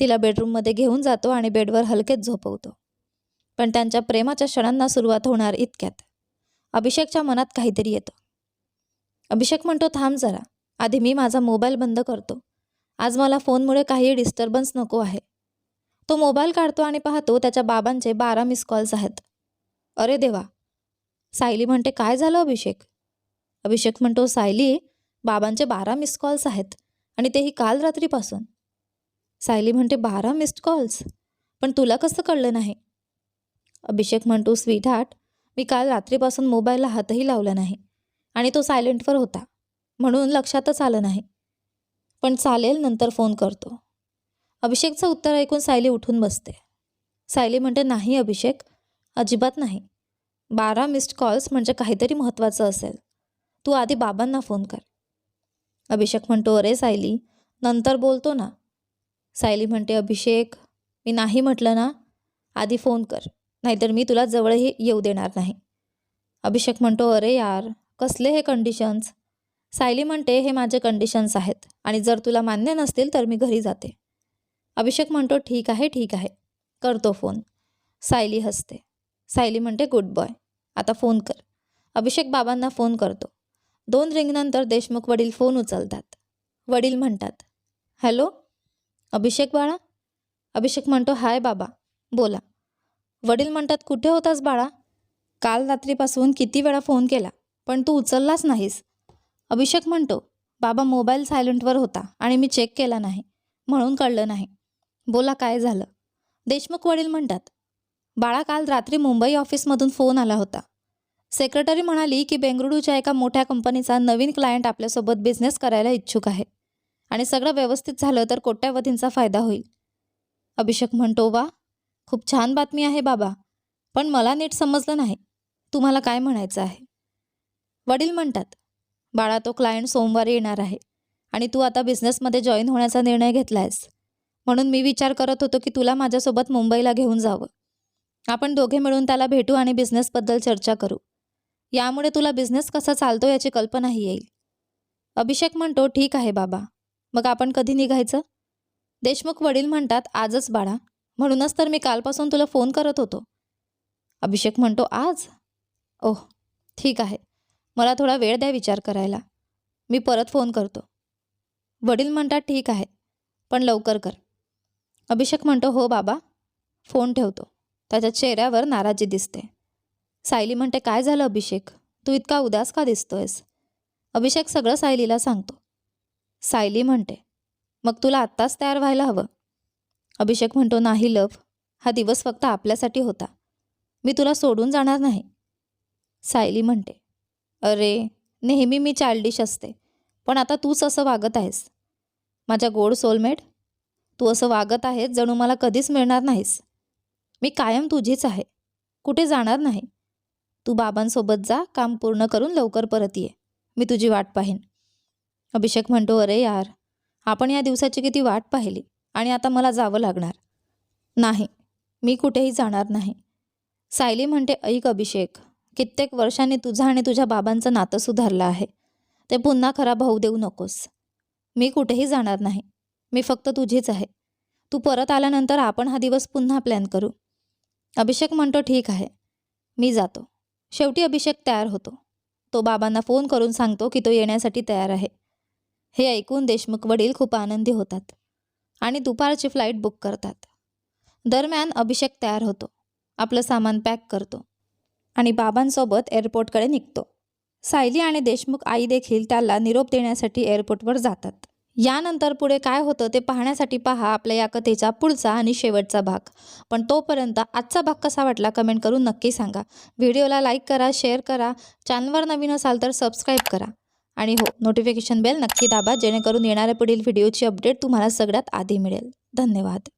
[SPEAKER 1] तिला बेडरूममध्ये घेऊन जातो आणि बेडवर हलकेच झोपवतो. पण त्यांच्या प्रेमाच्या क्षणांना सुरुवात होणार इतक्यात अभिषेकच्या मनात काहीतरी येतं. अभिषेक म्हणतो थांब जरा, आधी मी माझा मोबाईल बंद करतो, आज मला फोनमुळे काही डिस्टर्बन्स नको आहे. तो मोबाईल काढतो आणि पाहतो त्याच्या बाबांचे 12 मिस कॉल्स आहेत. अरे देवा. सायली म्हणते काय झालं अभिषेक? अभिषेक म्हणतो सायली, बाबांचे 12 मिस कॉल्स आहेत आणि तेही काल रात्रीपासून. सायली म्हणते 12 मिस्ड कॉल्स, पण तुला कसं कळलं नाही? अभिषेक म्हणतो स्वीटहार्ट, मी काल रात्रीपासून मोबाईलला हातही लावला नाही आणि तो सायलेंटवर होता, म्हणून लक्षातच आलं नाही. पण चालेल, नंतर फोन करतो. अभिषेकचं उत्तर ऐकून सायली उठून बसते. सायली म्हणते नाही अभिषेक, अजिबात नाही. 12 मिस्ड कॉल्स म्हणजे काहीतरी महत्त्वाचं असेल, तू आधी बाबांना फोन कर. अभिषेक म्हणतो अरे सायली, नंतर बोलतो ना. सायली म्हणते अभिषेक, मी नाही म्हटलं ना, आधी फोन कर, नाहीतर मी तुला जवळही येऊ देणार नाही. अभिषेक म्हणतो अरे यार, कसले हे कंडिशन्स? सायली म्हणते हे माझे कंडिशन्स आहेत आणि जर तुला मान्य नसतील तर मी घरी जाते. अभिषेक म्हणतो ठीक आहे ठीक आहे, करतो फोन. सायली हसते. सायली म्हणते गुड बॉय, आता फोन कर. अभिषेक बाबांना फोन करतो. 2 रिंगनंतर देशमुख वडील फोन उचलतात. वडील म्हणतात हॅलो अभिषेक बाळा. अभिषेक म्हणतो हाय बाबा, बोला. वडील म्हणतात कुठे होतास बाळा? काल रात्रीपासून किती वेळा फोन केला, पण तू उचललाच नाहीस. अभिषेक म्हणतो बाबा, मोबाईल सायलेंटवर होता आणि मी चेक केला नाही, म्हणून कळलं नाही. बोला काय झालं? देशमुख वडील म्हणतात बाळा, काल रात्री मुंबई ऑफिसमधून फोन आला होता. सेक्रेटरी म्हणाली की बेंगळुरूच्या एका मोठ्या कंपनीचा नवीन क्लायंट आपल्यासोबत बिझनेस करायला इच्छुक आहे आणि सगळं व्यवस्थित झालं तर कोट्यावधींचा फायदा होईल. अभिषेक म्हणतो, वा, खूप छान बातमी आहे बाबा, पण मला नीट समजलं नाही, तुम्हाला काय म्हणायचं आहे? वडील म्हणतात, बाळा, तो क्लायंट सोमवारी येणार आहे आणि तू आता बिझनेसमध्ये जॉईन होण्याचा निर्णय घेतला आहेस. म्हणून मी विचार करत होतो की तुला माझ्यासोबत मुंबईला घेऊन जावं. आपण दोघे मिळून त्याला भेटू आणि बिझनेसबद्दल चर्चा करू. यामुळे तुला बिझनेस कसा चालतो याची कल्पनाही येईल. अभिषेक म्हणतो, ठीक आहे बाबा, मग आपण कधी निघायचं? देशमुख वडील म्हणतात, आजच बाळा, म्हणूनच तर मी कालपासून तुला फोन करत होतो. अभिषेक म्हणतो, आज? ओह, ठीक आहे, मला थोडा वेळ द्या विचार करायला, मी परत फोन करतो. वडील म्हणतात, ठीक आहे, पण लवकर कर. अभिषेक म्हणतो, हो बाबा, फोन ठेवतो. त्याच्या चेहऱ्यावर नाराजी दिसते. सायली म्हणते, काय झालं अभिषेक, तू इतका उदास का दिसतोयस? अभिषेक सगळं सायलीला सांगतो. सायली म्हणते, मग तुला आत्ताच तयार व्हायला हवं. अभिषेक म्हणतो, नाही लव, हा दिवस फक्त आपल्यासाठी होता, मी तुला सोडून जाणार नाही. सायली म्हणते, अरे, नेहमी मी चाइल्डिश असते, पण आता तूच असं वागत आहेस. माझ्या गोड सोलमेट, तू असं वागत आहेस जणू मला कधीच मिळणार नाहीस. मी कायम तुझीच आहे, कुठे जाणार नाही. तू बाबांसोबत जा, काम पूर्ण करून लवकर परत ये, मी तुझी वाट पाहीन. अभिषेक म्हणतो, अरे यार, आपण या दिवसाची किती वाट पाहिली आणि आता मला जावं लागणार. नाही, मी कुठेही जाणार नाही. सायली म्हणते, ऐक अभिषेक, कित्येक वर्षांनी तुझं आणि तुझ्या बाबांचं नातं सुधारलं आहे, ते पुन्हा खराब होऊ देऊ नकोस. मी कुठेही जाणार नाही, मी फक्त तुझीच आहे. तू परत आल्यानंतर आपण हा दिवस पुन्हा प्लॅन करू. अभिषेक म्हणतो, ठीक आहे, मी जातो. शेवटी अभिषेक तयार होतो. तो बाबांना फोन करून सांगतो की तो येण्यासाठी तयार आहे. हे ऐकून देशमुख वडील खूप आनंदी होतात आणि दुपारची फ्लाईट बुक करतात. दरम्यान अभिषेक तयार होतो, आपलं सामान पॅक करतो आणि बाबांसोबत एअरपोर्टकडे निघतो. सायली आणि देशमुख आई देखील त्याला निरोप देण्यासाठी एअरपोर्टवर जातात. यानंतर पुढे काय होतं ते पाहण्यासाठी पहा आपल्या या कथेचा पुढचा आणि शेवटचा भाग. पण तोपर्यंत आजचा भाग कसा वाटला कमेंट करून नक्की सांगा. व्हिडिओला लाईक करा, शेअर करा, चॅनलवर नवीन असाल तर सबस्क्राईब करा आणि हो, नोटिफिकेशन बेल नक्की दाबा, जेणेकरून येणाऱ्या पुढील व्हिडिओची अपडेट तुम्हाला सगळ्यात आधी मिळेल. धन्यवाद.